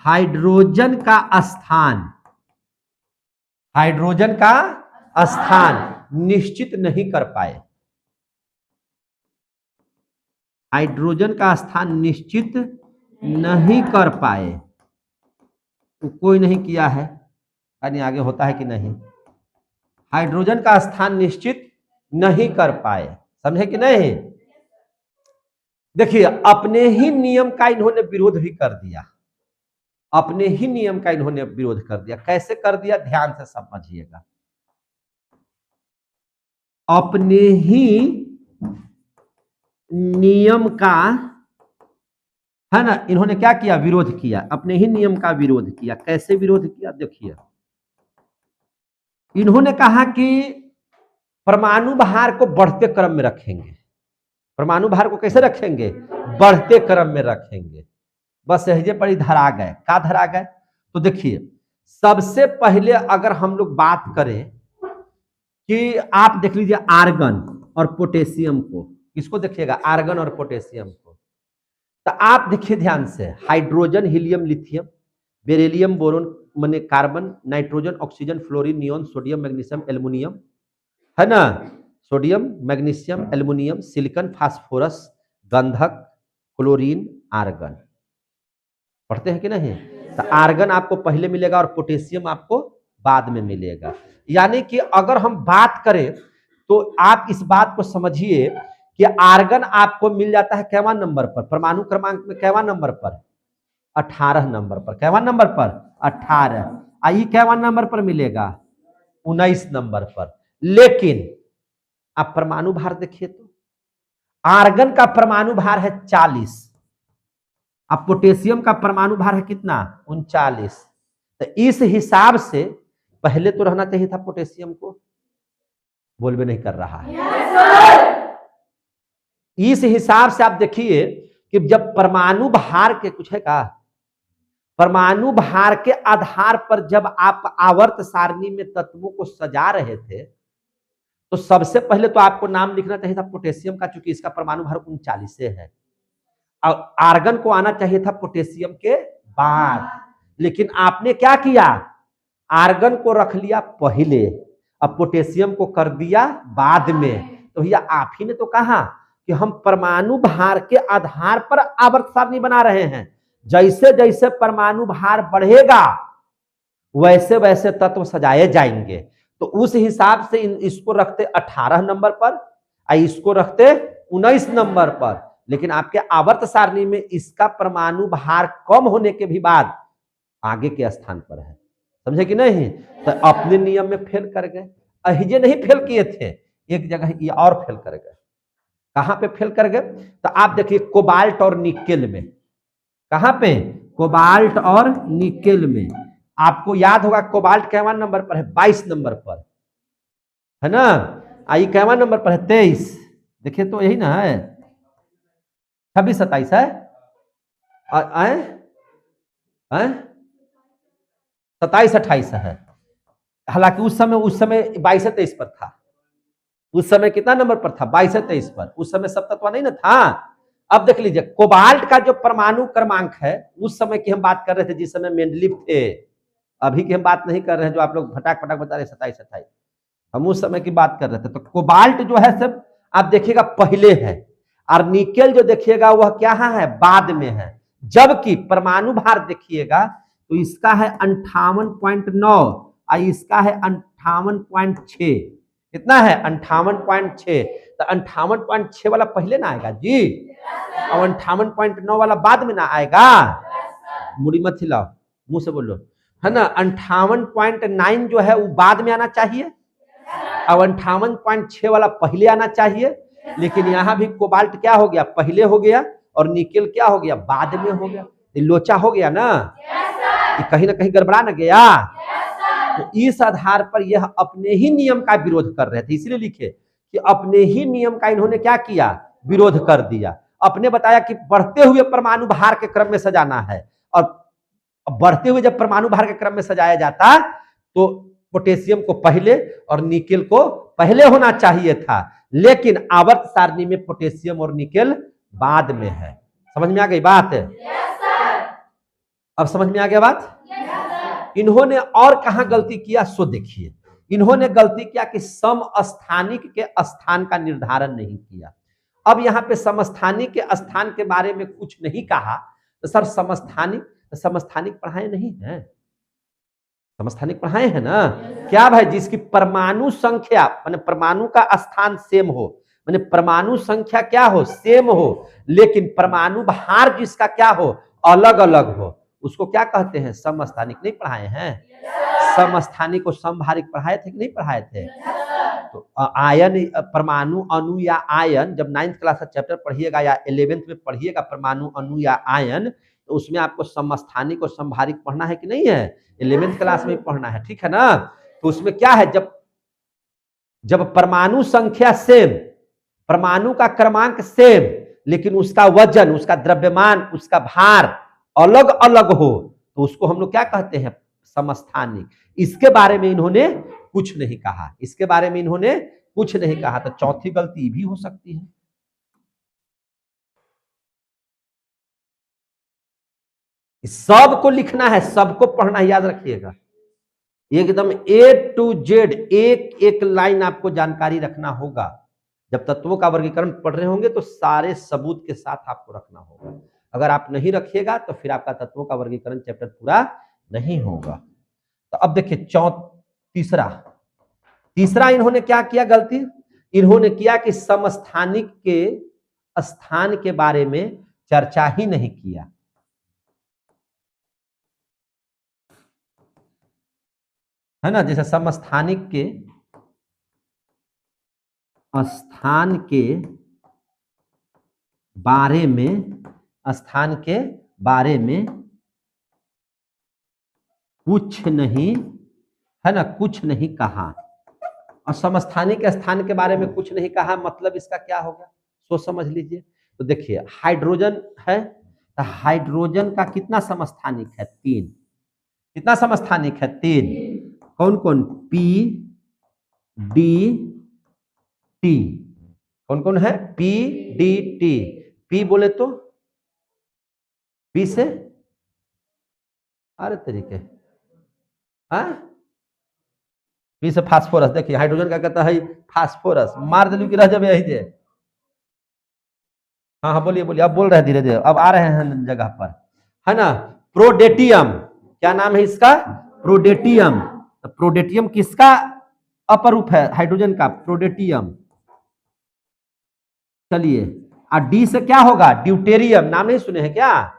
हाइड्रोजन का स्थान, हाइड्रोजन का स्थान निश्चित नहीं कर पाए, हाइड्रोजन का स्थान निश्चित नहीं कर पाए, तो कोई नहीं किया है, यानी आगे होता है कि नहीं? हाइड्रोजन का स्थान निश्चित नहीं कर पाए, समझे कि नहीं? देखिए, अपने ही नियम का इन्होंने विरोध भी कर दिया, अपने ही नियम का इन्होंने विरोध कर दिया। कैसे कर दिया? ध्यान से समझिएगा। अपने ही नियम का, है ना, इन्होंने क्या किया? विरोध किया, अपने ही नियम का विरोध किया। कैसे विरोध किया? देखिए, इन्होंने कहा कि परमाणु भार को बढ़ते क्रम में रखेंगे। परमाणु भार को कैसे रखेंगे? बढ़ते क्रम में रखेंगे। बस सहजे पर धरा गए। का धरा गए? तो देखिए, सबसे पहले अगर हम लोग बात करें कि आप देख लीजिए आर्गन और पोटेशियम को, किसको देखिएगा? आर्गन और पोटेशियम को। तो आप देखिए ध्यान से, hydrogen, helium, lithium, beryllium, boron माने carbon, nitrogen, oxygen, fluorine, neon, sodium, magnesium, aluminium, है ना, sodium, magnesium, aluminium, silicon, phosphorus, गंधक, क्लोरीन, आर्गन। पढ़ते हैं कि नहीं? तो आर्गन आपको पहले मिलेगा और पोटेशियम आपको बाद में मिलेगा। यानी कि अगर हम बात करें तो आप इस बात को समझिए कि आर्गन आपको मिल जाता है कैवा नंबर पर? परमाणु क्रमांक में कैवा नंबर पर? 18 नंबर पर। कैवा नंबर पर? 18। आई कैवा नंबर पर मिलेगा? 19 नंबर पर। लेकिन आप परमाणु भार देखिए तो आर्गन का परमाणु भार है 40, अब पोटेशियम का परमाणु भार है कितना? 39। तो इस हिसाब से पहले तो रहना चाहिए था पोटेशियम को, बोल भी नहीं कर रहा है। इस हिसाब से आप देखिए कि जब परमाणु भार के कुछ है का, परमाणु भार के आधार पर जब आप आवर्त सारणी में तत्वों को सजा रहे थे तो सबसे पहले तो आपको नाम लिखना चाहिए था पोटेशियम का, चूंकि इसका परमाणु भार 39 है। और आर्गन को आना चाहिए था पोटेशियम के बाद, लेकिन आपने क्या किया? आर्गन को रख लिया पहले, अब पोटेशियम को कर दिया बाद में। तो भैया आप ही ने तो कहा कि हम परमाणु भार के आधार पर आवर्त सारणी बना रहे हैं, जैसे जैसे परमाणु भार बढ़ेगा वैसे वैसे तत्व सजाए जाएंगे। तो उस हिसाब से इसको रखते 18 नंबर पर, इसको रखते 19 नंबर पर, लेकिन आपके आवर्त सारणी में इसका परमाणु भार कम होने के भी बाद आगे के स्थान पर है। समझे कि नहीं? तो अपने नियम में फेल कर गए। अहिजे नहीं फेल किए थे, एक जगह ये और फेल कर गए। कहां पे फेल कर गए? तो आप देखिए कोबाल्ट और निकेल में। कहां पे? कोबाल्ट और निकेल में। आपको याद होगा कोबाल्ट कैवा नंबर पर है? 22 नंबर पर, है ना। आई कैवा नंबर पर है? 23। देखिए तो यही ना है, 26 27 है, 27 28 है। हालांकि उस समय 22 23 पर था। उस समय कितना नंबर पर था? 22 23 पर। उस समय सप्तत्व नहीं ना था। अब देख लीजिए कोबाल्ट का जो परमाणु क्रमांक है, उस समय की हम बात कर रहे थे जिस समय मेंडलीव थे, अभी की हम बात नहीं कर रहे हैं जो आप लोग फटाक फटाक बता रहे 27-28, हम उस समय की बात कर रहे थे। तो कोबाल्ट जो है सब आप देखिएगा पहले है, और निकेल जो देखिएगा वह क्या है, बाद में है। जबकि परमाणु भार देखिएगा तो इसका है 58.9 और इसका है 58.6। कितना है, 58.6। तो 58.6 वाला पहले ना आएगा जी, और 58.9 वाला बाद में ना आएगा। मुड़ी मत हिलाओ, मुंह से बोलो, है ना। 58.9 जो है वो बाद में आना चाहिए, अब 58.6 वाला पहले आना चाहिए। लेकिन यहां भी कोबाल्ट क्या हो गया, पहले हो गया, और निकेल क्या हो गया, बाद में हो गया। लोचा हो गया ना, कहीं ना कहीं गड़बड़ा ना गया। तो इस आधार पर यह अपने ही नियम का विरोध कर रहे थे, इसलिए लिखे कि अपने ही नियम का इन्होंने क्या किया, विरोध कर दिया। अपने बताया कि बढ़ते हुए परमाणु भार के क्रम में सजाना है, और बढ़ते हुए जब परमाणु भार के क्रम में सजाया जाता तो पोटेशियम को पहले और निकेल को पहले होना चाहिए था, लेकिन आवर्त सारणी में पोटेशियम और निकेल बाद में है। समझ में आ गई बात? अब समझ में आ गया बात? इन्होंने और कहां गलती किया सो देखिए। इन्होंने गलती किया कि समस्थानिक के स्थान का निर्धारण नहीं किया। अब यहां पे समस्थानिक के स्थान के बारे में कुछ नहीं कहा, तो सर समस्थानिक पढ़ाए नहीं है, समस्थानिक पढ़ाए हैं ना। क्या भाई, जिसकी परमाणु संख्या माने परमाणु का स्थान सेम हो, माने परमाणु संख्या क्या हो, सेम हो, लेकिन परमाणु भार जिसका क्या हो, अलग अलग हो, उसको क्या कहते हैं, समस्थानिक। नहीं पढ़ाए हैं? समस्थानिक को समभारिक पढ़ाए थे कि नहीं पढ़ाए थे? तो आयन, परमाणु, अणु या आयन, जब 9th क्लास का चैप्टर पढ़िएगा या 11th में पढ़िएगा परमाणु, अणु या आयन, तो उसमें आपको समस्थानिक और समभारिक पढ़ना है कि नहीं है? 11th क्लास में पढ़ना है, ठीक है ना। तो उसमें क्या है, जब परमाणु संख्या सेम, परमाणु का क्रमांक सेम, लेकिन उसका वजन, उसका द्रव्यमान, उसका भार अलग अलग हो, तो उसको हम लोग क्या कहते हैं, समस्थानिक। इसके बारे में इन्होंने कुछ नहीं कहा, इसके बारे में इन्होंने कुछ नहीं कहा। तो चौथी गलती भी हो सकती है। सबको लिखना है, सबको पढ़ना, याद रखिएगा, एकदम A to Z एक एक लाइन आपको जानकारी रखना होगा। जब तत्वों का वर्गीकरण पढ़ रहे होंगे तो सारे सबूत के साथ आपको रखना होगा। अगर आप नहीं रखिएगा तो फिर आपका तत्वों का वर्गीकरण चैप्टर पूरा नहीं होगा। तो अब देखिए तीसरा इन्होंने क्या किया गलती, इन्होंने किया कि समस्थानिक के स्थान के बारे में चर्चा ही नहीं किया। है ना, जैसे समस्थानिक के स्थान के बारे में कुछ नहीं, है ना, कुछ नहीं कहा। और समस्थानिक के स्थान के बारे में कुछ नहीं कहा, मतलब इसका क्या होगा, सोच समझ लीजिए। तो देखिए हाइड्रोजन है, तो हाइड्रोजन का कितना समस्थानिक है, 3। कितना समस्थानिक है, 3। कौन कौन, P D T, कौन कौन है, P D T। P बोले तो P से, अरे तरीके, P से फास्फोरस। देखिए हाइड्रोजन का कहता है फास्फोरस, मार दिलू की रह जाए यही जे। हाँ बोलिए बोलिए, अब बोल रहे हैं धीरे धीरे, अब आ रहे हैं जगह पर, है ना। प्रोडेटियम, क्या नाम है इसका, प्रोडेटियम। तो प्रोडेटियम किसका अपरूप है, हाइड्रोजन का, प्रोडेटियम। चलिए, और डी से क्या होगा, ड्यूटेरियम। नाम नहीं सुने हैं क्या?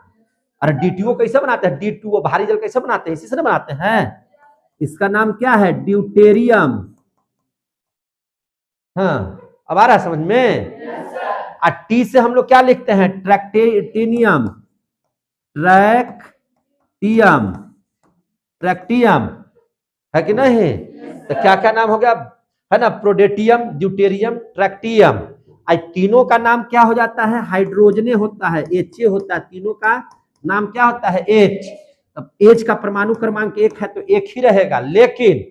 अरे D2O कैसे बनाते हैं, D2O भारी जल कैसे बनाते हैं, इसी से बनाते हैं। इसका नाम क्या है, ड्यूटेरियम। हाँ, अब आ रहा है समझ में। और टी से हम लोग क्या लिखते हैं, ट्रैक्टेनियम, ट्रैक्टियम, है कि नहीं। तो क्या क्या नाम हो गया, है ना, प्रोडेटियम, ड्यूटेरियम, ट्रैक्टियम। तीनों का नाम क्या हो जाता है, हाइड्रोजने होता है, H होता है, तीनों का नाम क्या होता है, H। तब H का परमाणु क्रमांक 1 है तो 1 ही रहेगा, लेकिन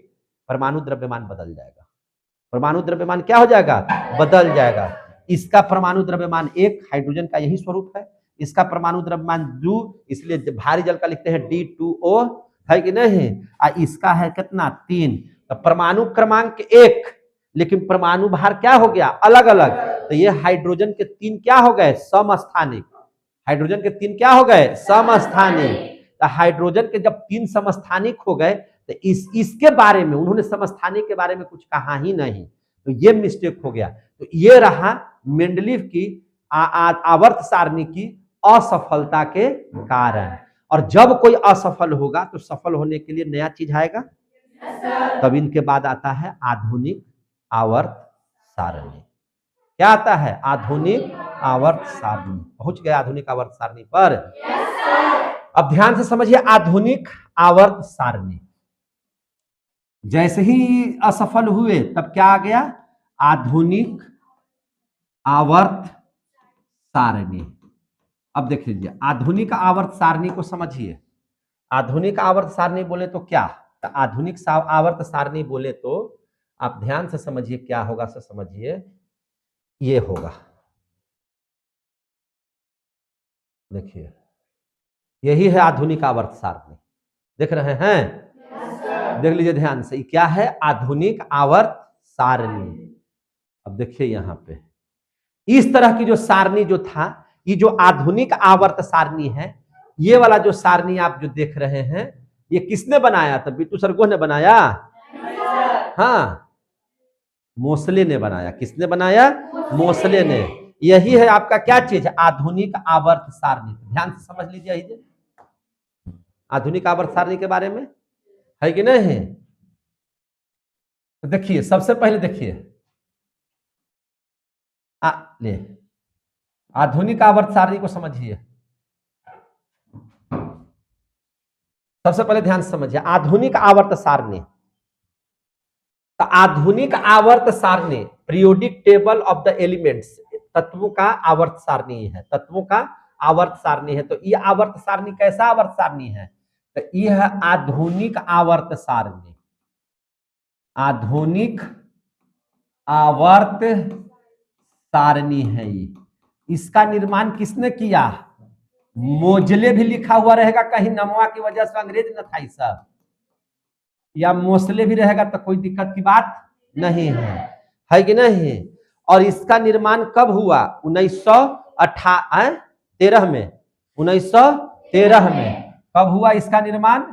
परमाणु द्रव्यमान बदल जाएगा। परमाणु द्रव्यमान क्या हो जाएगा, बदल जाएगा। इसका परमाणु द्रव्यमान 1, हाइड्रोजन का यही स्वरूप है। इसका परमाणु द्रव्यमान 2, इसलिए भारी जल का लिखते हैं D2O, है कि नहीं, इसका है कितना 3, तो परमाणु क्रमांक 1, लेकिन परमाणु भार क्या हो गया अलग अलग, तो ये हाइड्रोजन के 3 क्या हो गए समस्थानिक, हाइड्रोजन के 3 क्या हो गए समस्थानिक। तो हाइड्रोजन के जब 3 समस्थानिक हो गए तो इसके बारे में उन्होंने समस्थानिक के बारे में कुछ कहा ही नहीं, तो ये मिस्टेक हो गया। तो ये रहा मेंडलीव की आवर्त सारणी की असफलता के कारण। और जब कोई असफल होगा तो सफल होने के लिए नया चीज आएगा, तब इनके बाद आता है आधुनिक आवर्त सारणी। क्या आता है आधुनिक आवर्त सारणी। पहुंच गए आधुनिक आवर्त सारणी पर। अब ध्यान से समझिए आधुनिक आवर्त सारणी जैसे ही असफल हुए तब क्या आ गया आधुनिक आवर्त सारणी। अब देख लीजिए आधुनिक आवर्त सारणी को समझिए। आधुनिक आवर्त सारणी बोले तो क्या, तो आधुनिक आवर्त सारणी बोले तो आप ध्यान से समझिए क्या होगा, से समझिए ये होगा, देखिए यही है आधुनिक आवर्त सारणी, देख रहे हैं, देख लीजिए ध्यान से क्या है आधुनिक आवर्त सारणी। अब देखिए यहां पे इस तरह की जो सारणी जो था, ये जो आधुनिक आवर्त सारणी है, ये वाला जो सारणी आप जो देख रहे हैं, ये किसने बनाया था, बिट्टू सरगोह ने बनाया, हाँ मोसले ने बनाया। किसने बनाया, मोसले ने। यही है आपका क्या चीज, आधुनिक आवर्त सारणी। ध्यान से समझ लीजिए आधुनिक आवर्त सारणी के बारे में है कि नहीं है। तो देखिए सबसे पहले देखिए ले आधुनिक आवर्त सारणी को समझिए। सबसे पहले ध्यान से समझिए आधुनिक आवर्त सारणी। तो आधुनिक आवर्त सारणी periodic table of the elements, तत्वों का आवर्त सारणी है, तत्वों का आवर्त सारणी है। तो ये आवर्त सारणी कैसा आवर्त सारणी है, तो यह आधुनिक आवर्त सारणी, आधुनिक आवर्त सारणी है। ये इसका निर्माण किसने किया, मोजले भी लिखा हुआ रहेगा, कहीं नमवा की वजह से अंग्रेज न था सब, या मोसले भी रहेगा तो कोई दिक्कत की बात नहीं है कि नहीं। और इसका निर्माण कब हुआ, 1913 में, 1913 में कब हुआ इसका निर्माण,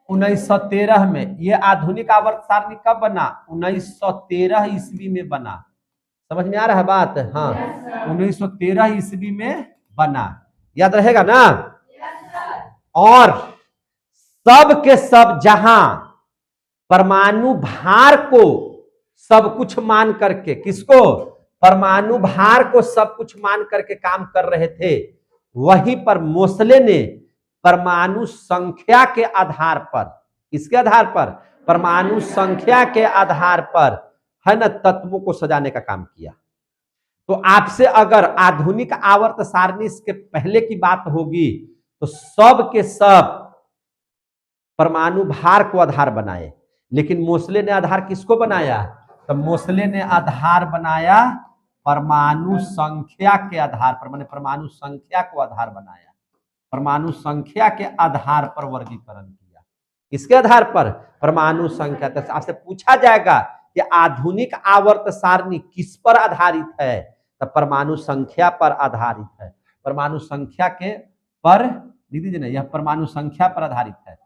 1913 में। ये आधुनिक आवर्त सारणी कब बना, 1913 ईस्वी में बना। समझ में आ रहा है बात, हाँ 1913 ईस्वी में बना, याद रहेगा ना। और सब के सब जहां परमाणु भार को सब कुछ मान करके, किसको, परमाणु भार को सब कुछ मान करके काम कर रहे थे, वहीं पर मोसले ने परमाणु संख्या के आधार पर, किसके आधार पर, परमाणु संख्या के आधार पर है ना, तत्वों को सजाने का काम किया। तो आपसे अगर आधुनिक आवर्त सारणी के पहले की बात होगी तो सब के सब परमाणु भार को आधार बनाए, लेकिन मोसले ने आधार किसको बनाया, तो मोसले ने आधार बनाया परमाणु संख्या के आधार पर, मैंने परमाणु संख्या को आधार बनाया, परमाणु संख्या के आधार पर वर्गीकरण किया। किसके आधार पर, परमाणु संख्या। तो आपसे पूछा जाएगा कि आधुनिक आवर्त सारणी किस पर आधारित है, तो परमाणु संख्या पर आधारित है। परमाणु संख्या के पर लिख दीजिए ना, यह परमाणु संख्या पर आधारित है,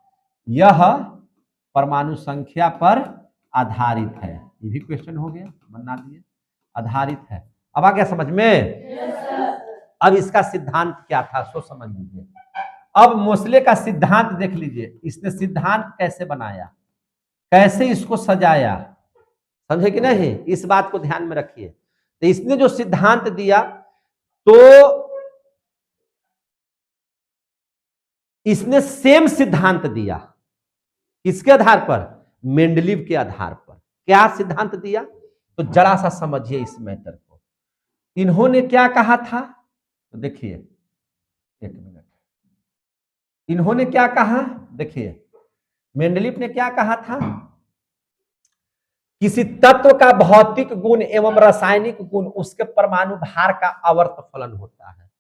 यह परमाणु संख्या पर आधारित है। ये भी क्वेश्चन हो गया, बना दिए, आधारित है। अब आ गया समझ में। अब इसका सिद्धांत क्या था सो समझ लीजिए। अब मोसले का सिद्धांत देख लीजिए, इसने सिद्धांत कैसे बनाया, कैसे इसको सजाया, समझे कि नहीं, इस बात को ध्यान में रखिए। तो इसने जो सिद्धांत दिया, तो इसने सेम सिद्धांत दिया, किसके आधार पर, मेंडलीव के आधार पर। क्या सिद्धांत दिया, तो जरा सा समझिए इस मैटर को। इन्होंने क्या कहा था, तो देखिए एक मिनट, इन्होंने क्या कहा, देखिए मेंडलीव ने क्या कहा था, किसी तत्व का भौतिक गुण एवं रासायनिक गुण उसके परमाणु भार का आवर्त फलन होता है।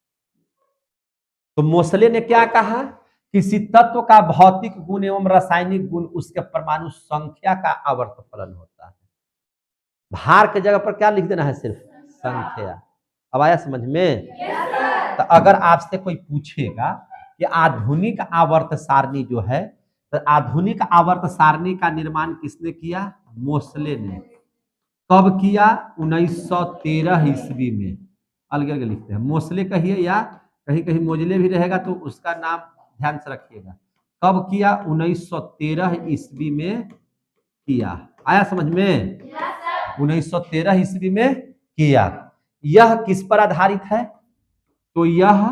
तो मोसले ने क्या कहा किसी तत्व का भौतिक गुण एवं रासायनिक गुण उसके परमाणु संख्या का आवर्त फलन होता है। भार के जगह पर क्या लिख देना है? सिर्फ संख्या। अब आया समझ में? तो अगर आपसे कोई पूछेगा कि आधुनिक आवर्त सारणी जो है, तो आधुनिक आवर्त सारणी का निर्माण किसने किया? मोसले ने। कब किया? 1913 ईस्वी में। अलग अलग लिखते हैं, मोसले कहिए या कहीं कहीं मोजले भी रहेगा तो उसका नाम ध्यान से रखिएगा। कब किया? 1913 ईस्वी में किया। आया समझ में? 1913 ईस्वी में किया। यह किस पर आधारित है? तो यह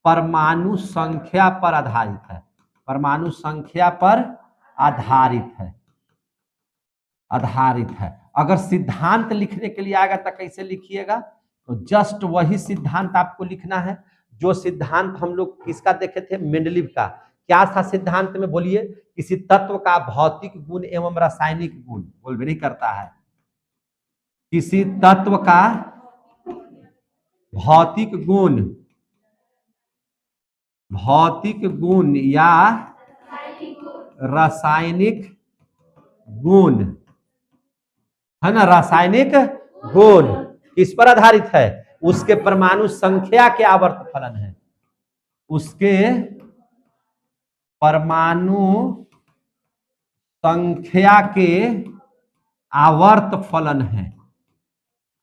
परमाणु संख्या पर आधारित है। परमाणु संख्या पर आधारित है, आधारित है। अगर सिद्धांत लिखने के लिए आएगा तो कैसे लिखिएगा? तो जस्ट वही सिद्धांत आपको लिखना है जो सिद्धांत हम लोग किसका देखे थे? मेंडलीव का। क्या था सिद्धांत में? बोलिए। किसी तत्व का भौतिक गुण एवं रासायनिक गुण, बोल भी नहीं करता है। किसी तत्व का भौतिक गुण या रासायनिक गुण, है ना? रासायनिक गुण किस पर आधारित है? उसके परमाणु संख्या के आवर्त फलन है। उसके परमाणु संख्या के आवर्त फलन है,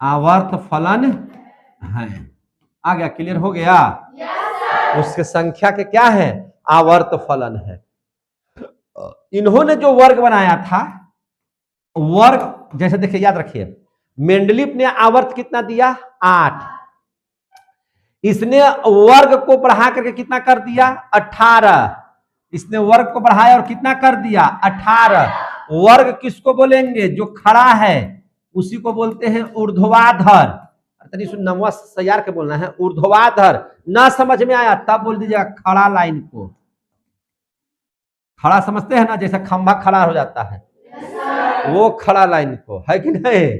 आवर्त फलन है। आ गया? क्लियर हो गया? उसके संख्या के क्या है? आवर्त फलन है। इन्होंने जो वर्ग बनाया था, वर्ग जैसे देखिए, याद रखिए, मेंडलीव ने आवर्त कितना दिया? 8। इसने वर्ग को बढ़ा करके कितना कर दिया? 18। इसने वर्ग को बढ़ाया और कितना कर दिया? 18। वर्ग किसको बोलेंगे? जो खड़ा है उसी को बोलते हैं ऊर्ध्वाधर। तनी सुन, नमवा सैयार के बोलना है ऊर्ध्वाधर। ना समझ में आया तब बोल दीजिएगा खड़ा लाइन को। खड़ा समझते हैं ना, जैसे खंभा खड़ा हो जाता है, वो खड़ा लाइन को, है कि नहीं?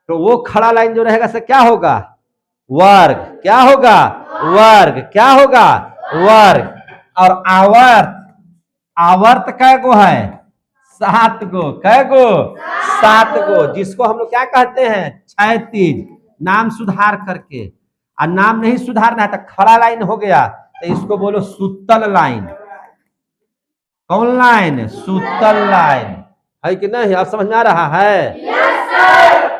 तो वो खड़ा लाइन जो रहेगा से क्या होगा? वर्ग। क्या होगा? वर्ग। क्या होगा? वर्ग। और आवर्त, आवर्त कै गो है? 7 गो। कै गो? 7 गो। जिसको हम लोग क्या कहते हैं? क्षैतिज। नाम सुधार करके, और नाम नहीं सुधारना है तो खड़ा लाइन हो गया, तो इसको बोलो सुतल लाइन। कौन लाइन? सुतल लाइन। है कि नहीं? आप समझ में आ रहा है?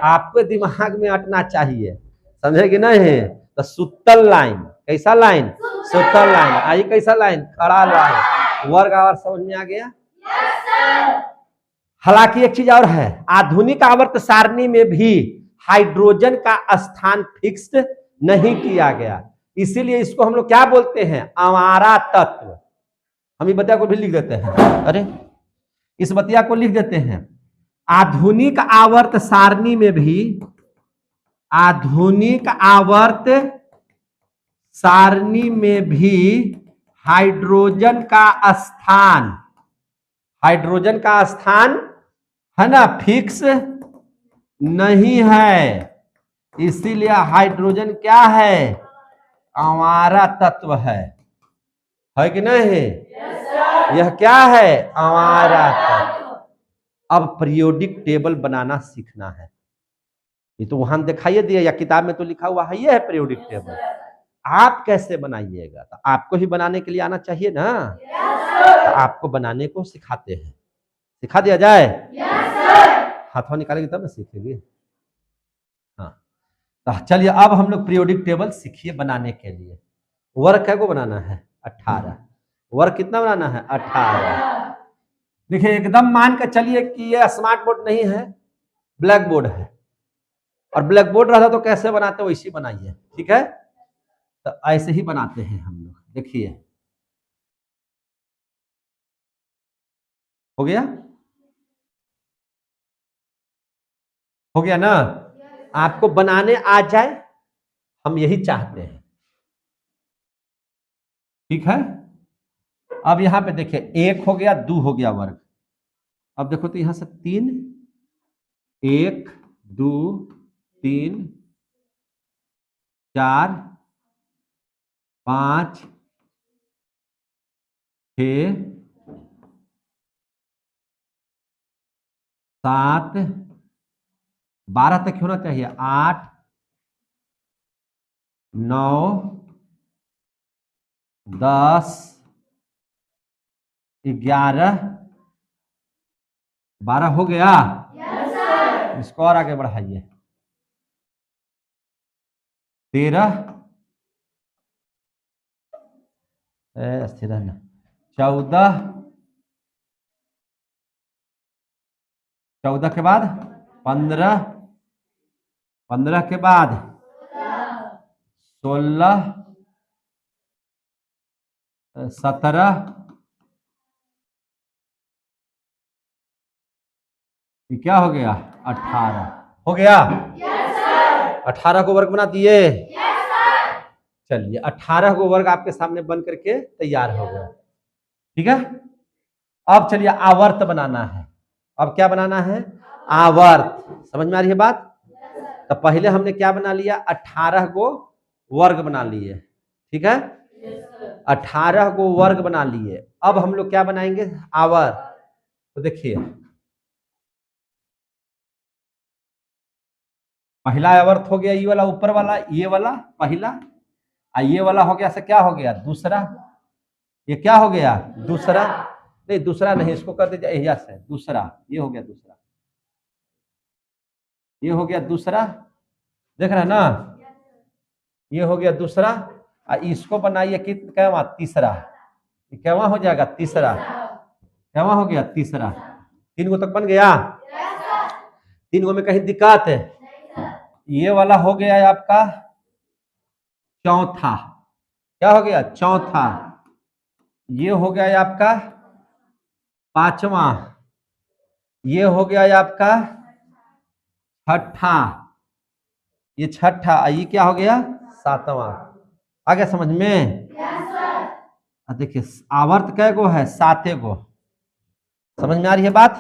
आपके दिमाग में अटना चाहिए, समझे कि नहीं? तो सुतल लाइन। कैसा लाइन? सुतल लाइन। आई कैसा लाइन? खड़ा लाइन। वर्ग आवर्त समझ में आ गया? हालांकि एक चीज और है, आधुनिक आवर्त सारणी में भी हाइड्रोजन का स्थान फिक्स्ड नहीं किया गया, इसीलिए इसको हम लोग क्या बोलते हैं? अवारा तत्व। हम ये बतिया को भी लिख देते हैं, अरे इस बतिया को लिख देते हैं। आधुनिक आवर्त सारणी में भी, आधुनिक आवर्त सारणी में भी हाइड्रोजन का स्थान, हाइड्रोजन का स्थान है ना, फिक्स नहीं है। इसीलिए हाइड्रोजन क्या है? अवारा तत्व है कि नहीं? यह क्या है? अवारा तत्व। अब पीरियोडिक टेबल बनाना सीखना है। ये तो वहां दिखाइए दिया या किताब में तो लिखा हुआ है, ये है पीरियोडिक टेबल। आप कैसे बनाइएगा? तो आपको ही बनाने के लिए आना चाहिए ना। तो आपको बनाने को सिखाते हैं, सिखा दिया जाए? हाथों निकालेंगे तब ना सीखेंगे। हाँ, तो चलिए अब हम लोग पीरियोडिक टेबल सीखिए बनाने के लिए। वर्ग क्या को बनाना है? 18। वर्ग कितना बनाना है? 18। देखिए एकदम मान के चलिए कि ये स्मार्ट बोर्ड नहीं है, ब्लैक बोर्ड है, और ब्लैक बोर्ड रहता तो कैसे बनाते वैसे बनाइए, ठीक है? तो ऐसे ही बनाते हैं हम लोग। देखिए हो गया? हो गया ना? आपको बनाने आ जाए, हम यही चाहते हैं, ठीक है? अब यहां पे देखिए 1 हो गया, 2 हो गया वर्ग। अब देखो तो यहां से 3, 1 2 3 4 5 6 7 12 तक होना चाहिए। 8 9 10 11 12 हो गया। इसको और आगे बढ़ाइए। 13 स्थिर रहना। 14 14 के बाद 15 15 के बाद 16 17 ये क्या हो गया 18 हो गया। 18 को वर्ग बना दिए। चलिए 18 को वर्ग आपके सामने बन करके तैयार हो गया। ठीक है, अब चलिए आवर्त बनाना है। अब क्या बनाना है? आवर्त। समझ में आ रही है बात? तो पहले हमने क्या बना लिया? 18 को वर्ग बना लिए। ठीक है, 18 को वर्ग बना लिए। अब हम लोग क्या बनाएंगे? आवर्त। तो देखिए पहला आवर्त हो गया ये वाला ऊपर वाला, ये वाला पहला, ये वाला हो गया से क्या हो गया? दूसरा। ये क्या हो गया? दूसरा। नहीं दूसरा नहीं, इसको कर दीजिए एहिया से दूसरा। ये हो गया दूसरा, ये हो गया दूसरा। देख रहे हैं ना? ये हो गया दूसरा। इसको बनाइए कि कैवा? तीसरा। कैवा हो जाएगा? तीसरा। कैवा हो गया? तीसरा। 3 गो तक बन गया। 3 गो में कहीं दिक्कत है? ये वाला हो गया है आपका चौथा। क्या हो गया? चौथा। ये हो गया है आपका पांचवा। ये हो गया है आपका छठा। ये छठा। ये क्या हो गया? सातवां। आ गया समझ में? देखिए आवर्त कै गो है? 7 गो। समझ में आ रही है बात?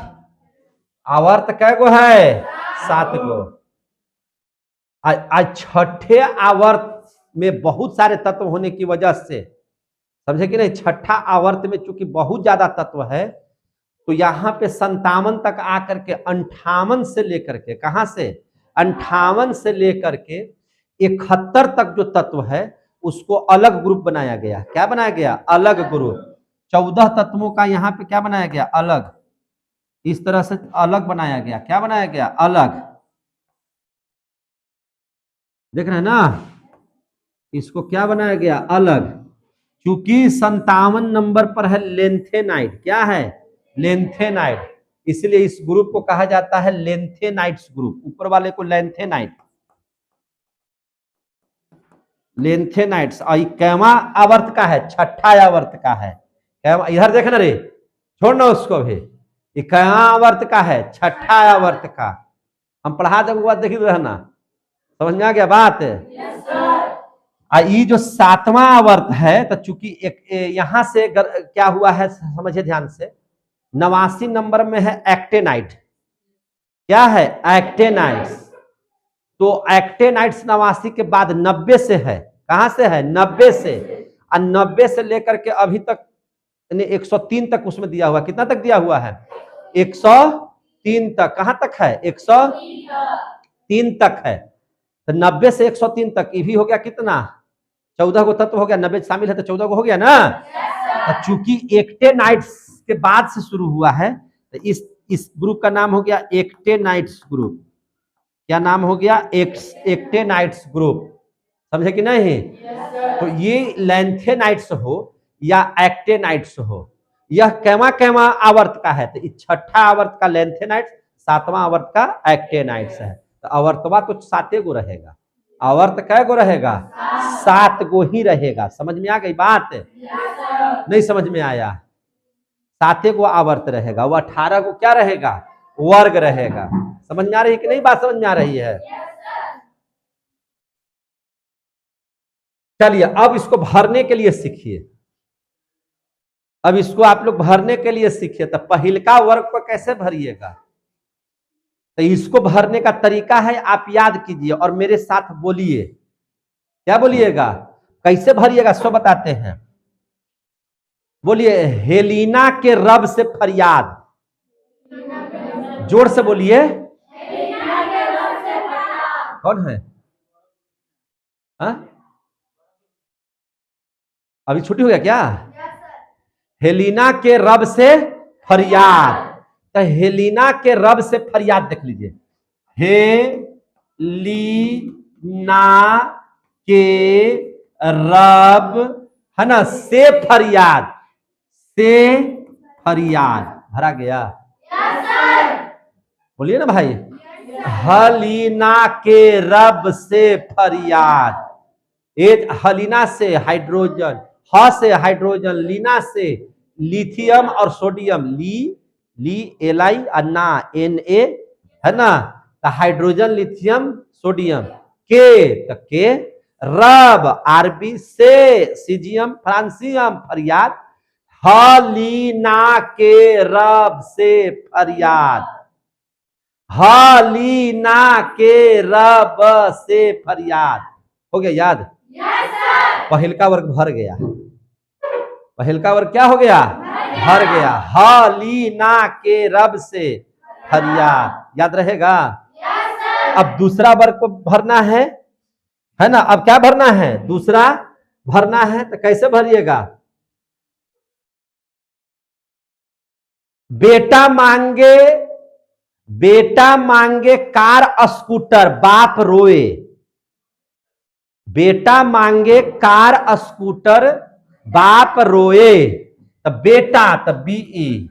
आवर्त कै गो है? 7 गो। आज छठे आवर्त में बहुत सारे तत्व होने की वजह से, समझे कि नहीं, छठा आवर्त में चूंकि बहुत ज्यादा तत्व है तो यहां पे 57 तक आकर के 58 से लेकर के, कहां से? 58 से लेकर के 71 तक जो तत्व है उसको अलग ग्रुप बनाया गया। क्या बनाया गया? अलग ग्रुप। 14 तत्वों का यहाँ पे क्या बनाया गया? अलग। इस तरह से अलग बनाया गया। क्या बनाया गया? अलग। देख रहे हैं ना? इसको क्या बनाया गया? अलग। क्योंकि 57 नंबर पर है लेंथेनाइट। क्या है? लेंथेनाइट। इसलिए इस ग्रुप को कहा जाता है लेंथेनाइट्स ग्रुप। ऊपर वाले को लेंथेनाइट, लेंथेनाइट्स। और कैवा आवर्त का है? छठा आवर्त का है। इधर देखना रे, छोड़ना उसको भी। ये कैवा आवर्त का है? छठा आवर्त का। हम पढ़ा देंगे बात, देखी रहना। समझ में आ गया बात? ये जो 7वां आवर्त है, तो चूंकि एक यहां से क्या हुआ है समझिए ध्यान से, 89 नंबर में है एक्टेनाइट। क्या है? एक्टेनाइट्स। तो एक्टेनाइट्स 89 के बाद 90 से है। कहां से है? 90 से। और 90 से लेकर के अभी तक 103 तक उसमें दिया हुआ। कितना तक दिया हुआ है? 103 तक। कहां तक है? 103 तक है। तो 90 से 103 तक ये भी हो गया कितना? 14 को तत्व हो गया। 90 शामिल है तो 14 को हो गया ना। तो चूंकि एक्टेनाइट्स के बाद से शुरू हुआ है तो इस ग्रुप का नाम हो गया एक्टेनाइट्स ग्रुप। क्या नाम हो गया? एक्टेनाइट्स ग्रुप। समझे कि नहीं? तो ये लेंथेनाइट्स हो या एक्टेनाइट्स हो, यह कैवा कैवा आवर्त का है? तो छठा आवर्त का लेंथेनाइट्स, 7वां आवर्त का एक्टेनाइट्स है। तो आवर्तवा तो 7 गो रहेगा। आवर्त कै गो रहेगा? 7 गो ही रहेगा। समझ में आ गई बात? नहीं समझ में आया? 7 गो आवर्त रहेगा। वो 18 को क्या रहेगा? वर्ग रहेगा। समझ में आ रही है कि नहीं बात? समझ में आ रही है? चलिए अब इसको भरने के लिए सीखिए। अब इसको आप लोग भरने के लिए सीखिए। तो पहिलका वर्ग को कैसे भरिएगा? तो इसको भरने का तरीका है, आप याद कीजिए और मेरे साथ बोलिए। क्या बोलिएगा? कैसे भरिएगा सो बताते हैं। बोलिए हेलीना के रब से फरियाद, जोर से बोलिए। कौन है? हा? अभी छुट्टी हो गया क्या? हेलीना के रब से फरियाद, तो हेलीना के रब से फरियाद देख लीजिए। हेलीना के रब है ना से फरियाद, से फरियाद भरा गया। बोलिए ना भाई, हलीना के रब से फरियाद। एक हलीना से हाइड्रोजन, ह से हाइड्रोजन, लीना से लिथियम और सोडियम, ली एल-आई अन्ना Na है ना, तो हाइड्रोजन लिथियम सोडियम, के रब आरबी से सीजियम फ्रांसियम फरियाद, हलीना के रब से फरियाद, हलीना के रब से फरियाद। हो गया याद? पहलका वर्ग भर गया, पहलका वर्ग क्या हो गया? भर गया। हलीना के रब से फरियाद, याद रहेगा? अब दूसरा वर्ग को भरना है ना। अब क्या भरना है? दूसरा भरना है, तो कैसे भरिएगा? बेटा मांगे कार स्कूटर, बाप रोए। बेटा मांगे कार स्कूटर, बाप रोए। तब बेटा तब बीई,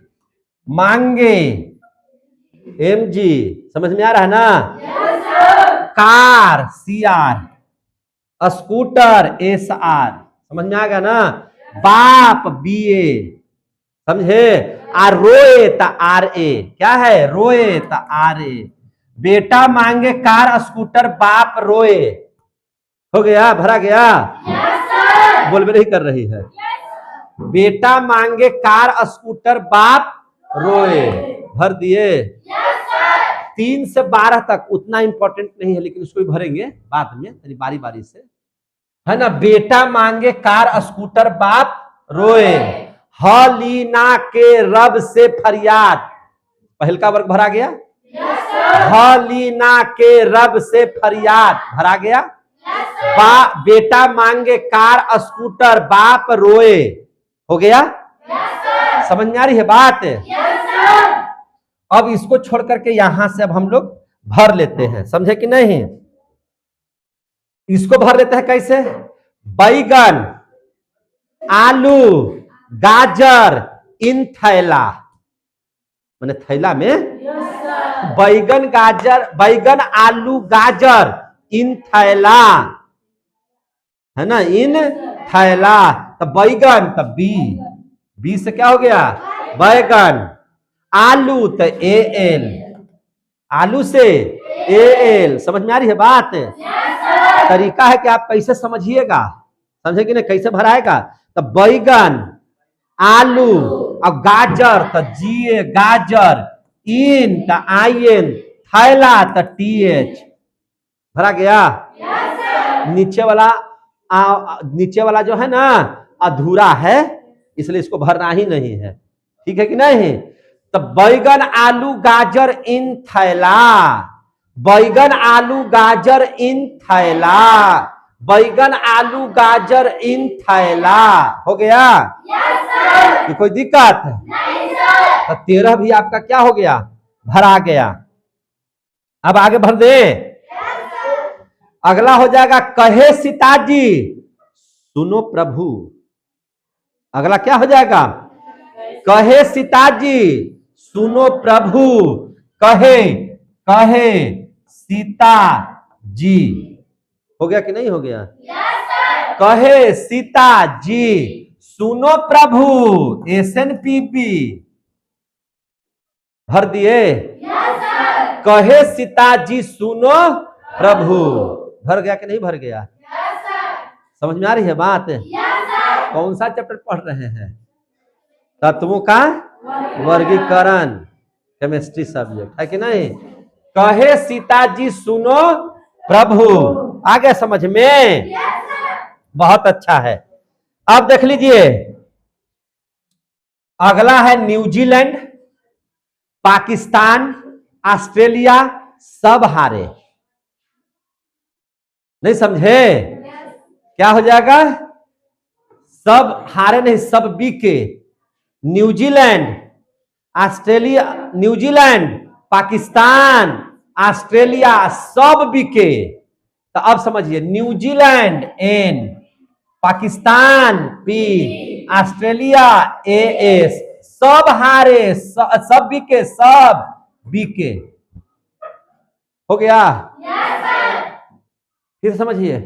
मांगे MG, समझ में आ रहा है ना? कार CR, स्कूटर SR, समझ में आ गया ना? बाप BA, समझे? और रोए तो RA, क्या है? रोए तो RA। बेटा मांगे कार स्कूटर, बाप रोए। हो गया? भरा गया? बोल भी नहीं कर रही है। बेटा मांगे कार स्कूटर, बाप रोए, भर दिए। 3 से 12 तक उतना इंपॉर्टेंट नहीं है, लेकिन उसको भी भरेंगे बाद में, बारी बारी से, है ना। बेटा मांगे कार स्कूटर, बाप रोए, हलीना के रब से फरियाद, पहलका वर्ग भरा गया। हलीना के रब से फरियाद भरा गया। बेटा मांगे कार स्कूटर, बाप रोए। हो गया? समझ में आ रही है बात? अब इसको छोड़ करके यहां से अब हम लोग भर लेते हैं, समझे कि नहीं? इसको भर लेते हैं कैसे? बैगन, आलू, गाजर इन थैला, मैंने थैला में बैगन आलू गाजर इन थैला, है ना, इन थैला। तो बैगन तो बी से क्या हो गया? बैगन। आलू तो AL, आलू से AL, समझ में आ रही है बात? तरीका है कि आप कैसे समझिएगा, समझे कि नहीं? कैसे भराएगा? तो बैगन, आलू और गाजर तो GA गाजर, इन तो IN, थैला तो TH, भरा गया। नीचे वाला जो है ना अधूरा है, इसलिए इसको भरना ही नहीं है, ठीक है कि नहीं? तो बैगन आलू गाजर इन थैला, बैगन आलू गाजर इन थैला, बैगन आलू गाजर इन थैला। हो गया? तो कोई दिक्कत? तो 13 भी आपका क्या हो गया? भरा गया। अब आगे भर दे। अगला हो जाएगा कहे सीताजी सुनो प्रभु। अगला क्या हो जाएगा? कहे सीताजी सुनो प्रभु, कहे सीता जी। हो गया कि नहीं हो गया? कहे सीता जी सुनो प्रभु, SNPP भर दिए। कहे सीता जी सुनो प्रभु, भर गया कि नहीं भर गया? समझ में आ रही है बात? कौन सा चैप्टर पढ़ रहे हैं? तत्वों का वर्गीकरण, केमिस्ट्री सब्जेक्ट है कि नहीं? कहे सीता जी सुनो प्रभु, आ गया समझ में? बहुत अच्छा है। अब देख लीजिए, अगला है न्यूजीलैंड, पाकिस्तान, ऑस्ट्रेलिया, सब हारे। नहीं समझे? क्या हो जाएगा? सब हारे नहीं, सब बीके। New Zealand, Australia, New Zealand, Pakistan, Australia सब बीके। तो अब समझिए, New Zealand N, Pakistan P, Australia AS, सब हारे, सब बीके, सब बीके। हो गया? फिर समझिए,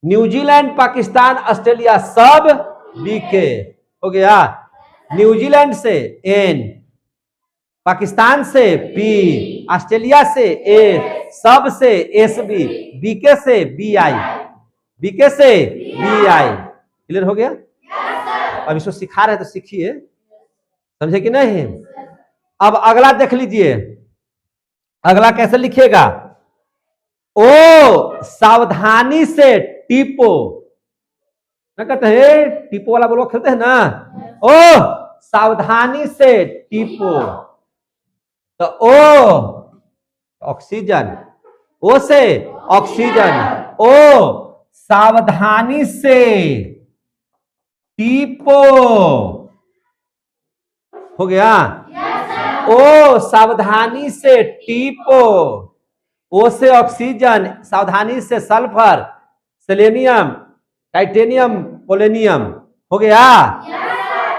न्यूजीलैंड, पाकिस्तान, ऑस्ट्रेलिया सब बीके। हो गया? न्यूजीलैंड से एन, पाकिस्तान से पी, ऑस्ट्रेलिया से ए, सब से एस बी, बीके से बी आई, बीके से बी आई। क्लियर हो गया? अब इसको सिखा रहे तो सीखिए, समझे कि नहीं? अब अगला देख लीजिए, अगला कैसे लिखिएगा? ओ सावधानी से टिपो। ना कहते हैं टिपो वाला बोलो, खेलते हैं ना। ओ सावधानी से टिपो। तो ओ ऑक्सीजन, ओ से ऑक्सीजन, ओ सावधानी से टिपो। हो गया? ओ सावधानी से टिपो। ओ से ऑक्सीजन, सावधानी से सल्फर, सेलेनियम, टाइटेनियम, पोलेनियम। हो गया?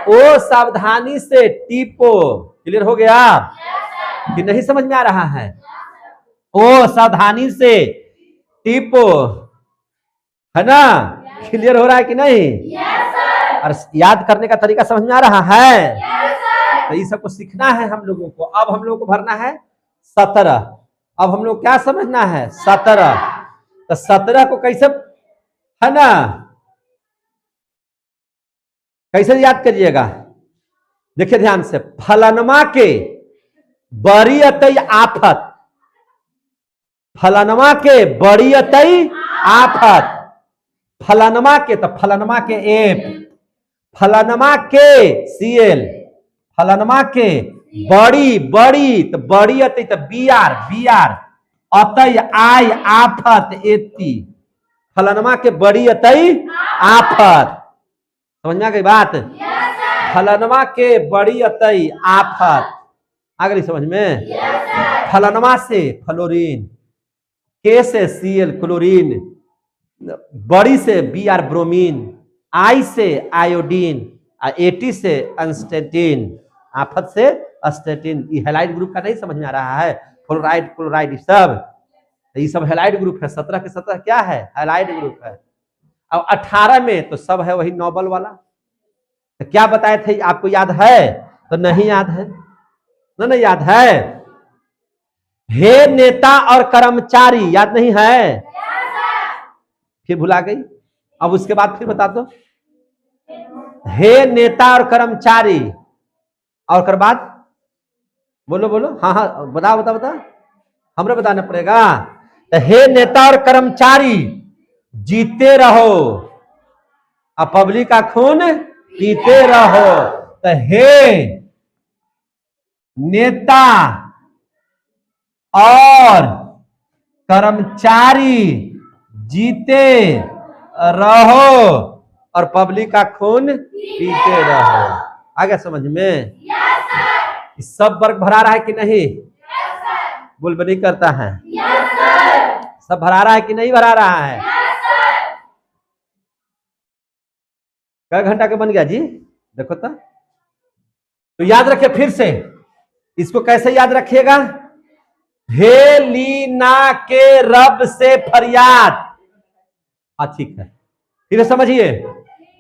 ओ सावधानी से टिपो। क्लियर हो गया? कि नहीं समझ में आ रहा है? ओ सावधानी से टिपो, है ना? क्लियर हो रहा है कि नहीं? और याद करने का तरीका समझ में आ रहा है? तो ये सबको सीखना है हम लोगों को। अब हम लोगों को भरना है 17। अब हम लोग क्या समझना है? 17। तो 17 को कैसे, है ना, कैसे याद करिएगा? देखिए ध्यान से, फलनमा के बड़ी अतई आफत, फलनमा के बड़ी अतई आफत, फलनमा के, तो फलनमा के एफ, फलनमा के सीएल, फलनमा के बड़ी, बड़ी तो बड़ी अतई तो बी आर, बी आर, अतई आई आफत एती, फलनमा के बड़ी अतई आफत। समझ में आ गई बात? फलनमा के बड़ी अतई आफत। आ गई समझ में? फलनमा से फ्लोरीन, के से सीएल क्लोरीन, बड़ी से बी आर ब्रोमीन, आई से आयोडीन, एटी से अस्टेटिन, आफत से अस्टेटिन। ये हेलाइड ग्रुप का नहीं समझ में आ रहा है? फ्लोराइड, क्लोराइड, ये सब हेलाइड ग्रुप है। 17 के 17 क्या है? हेलाइड ग्रुप है। अब 18 में तो सब है वही नोबल वाला। तो क्या बताए थे, आपको याद है? तो नहीं याद है ना? नहीं याद है? हे नेता और कर्मचारी, याद नहीं है? फिर भुला गई। अब उसके बाद फिर बता दो, हे नेता और कर्मचारी, और कर बाद बोलो बोलो, हाँ हाँ बताओ बताओ बताओ, हमें बताना पड़ेगा। तो हे नेता और कर्मचारी जीते रहो, अब पब्लिक का खून पीते रहो। तो हे नेता और कर्मचारी जीते रहो और पब्लिक का खून पीते रहो। आ गया समझ में? सब वर्ग भरा रहा है कि नहीं? बुलबुली करता है। सब भरा रहा है कि नहीं भरा रहा है? कै घंटा के बन गया जी? देखो तो याद रखिए फिर से, इसको कैसे याद रखिएगा? हे लीना के रब से फरियाद। हाँ ठीक है, फिर समझिए,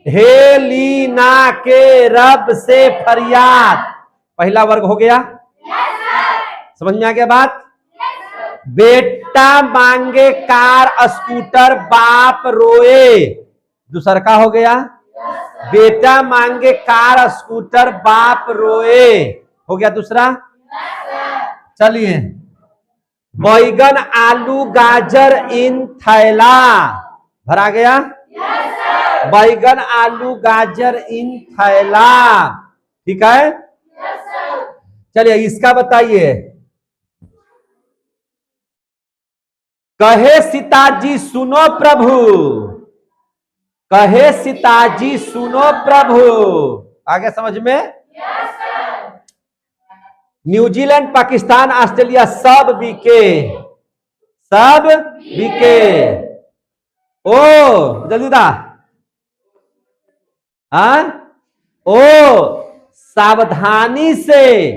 हे लीना के रब से फरियाद। पहला वर्ग हो गया। समझ में आ गया बात? बेटा मांगे कार स्कूटर बाप रोए, दूसरा का हो गया। बेटा मांगे कार स्कूटर बाप रोए, हो गया दूसरा। चलिए, बैगन आलू गाजर इन थैला, भरा गया। बैगन आलू गाजर इन थैला। ठीक है? चलिए इसका बताइए। कहे सीताजी सुनो प्रभु, कहे सीताजी सुनो प्रभु। आगे समझ में? न्यूजीलैंड, पाकिस्तान, ऑस्ट्रेलिया सब बिके, सब बिके। ओ जल्दी दा। हाँ? ओ सावधानी से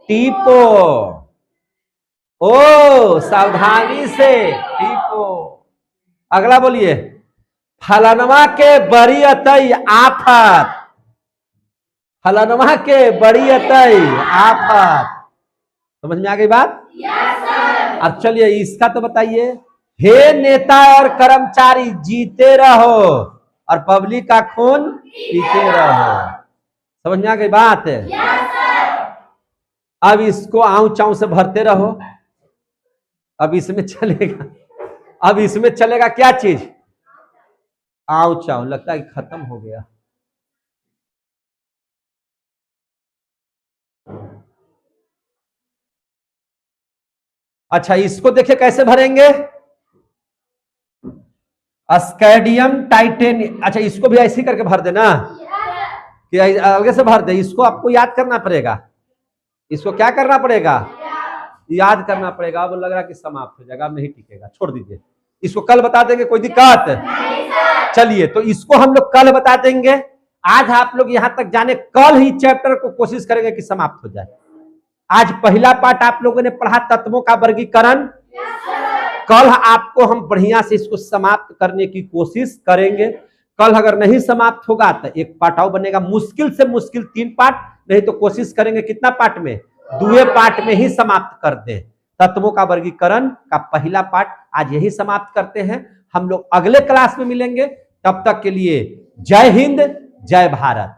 टीपो, ओ सावधानी से टीपो। अगला बोलिए। फलनवा के बड़ी अतई आफत, फलनवा के बड़ी अतई आफत। समझ में आ गई बात? अब चलिए इसका तो बताइए। हे नेता और कर्मचारी जीते रहो और पब्लिक का खून पीते रहो। समझ में आ गई बात? अब इसको आऊ चाऊ से भरते रहो। अब इसमें चलेगा, अब इसमें चलेगा क्या चीज? आऊ चाऊ। लगता है कि खत्म हो गया। अच्छा इसको देखिए कैसे भरेंगे। स्कैडियम टाइटेन। अच्छा इसको भी ऐसे ही करके भर देना कि आगे से भर दे। इसको आपको याद करना पड़ेगा। इसको क्या करना पड़ेगा? याद करना पड़ेगा। अब लग रहा कि समाप्त हो जाएगा, नहीं टिकेगा, छोड़ दीजिए। इसको कल बता देंगे, कोई दिक्कत? चलिए तो इसको हम लोग कल बता देंगे। आज आप लोग यहां तक जाने, कल ही चैप्टर को कोशिश करेंगे कि समाप्त हो जाए। आज पहला पार्ट आप लोगों ने पढ़ा तत्वों का वर्गीकरण। कल आपको हम बढ़िया से इसको समाप्त करने की कोशिश करेंगे। कल अगर नहीं समाप्त होगा तो एक पार्ट और बनेगा, मुश्किल से मुश्किल 3 पार्ट, नहीं तो कोशिश करेंगे कितना पार्ट में? 2 पार्ट में ही समाप्त कर दें। तत्वों का वर्गीकरण का पहला पार्ट आज यही समाप्त करते हैं। हम लोग अगले क्लास में मिलेंगे। तब तक के लिए जय हिंद, जय भारत।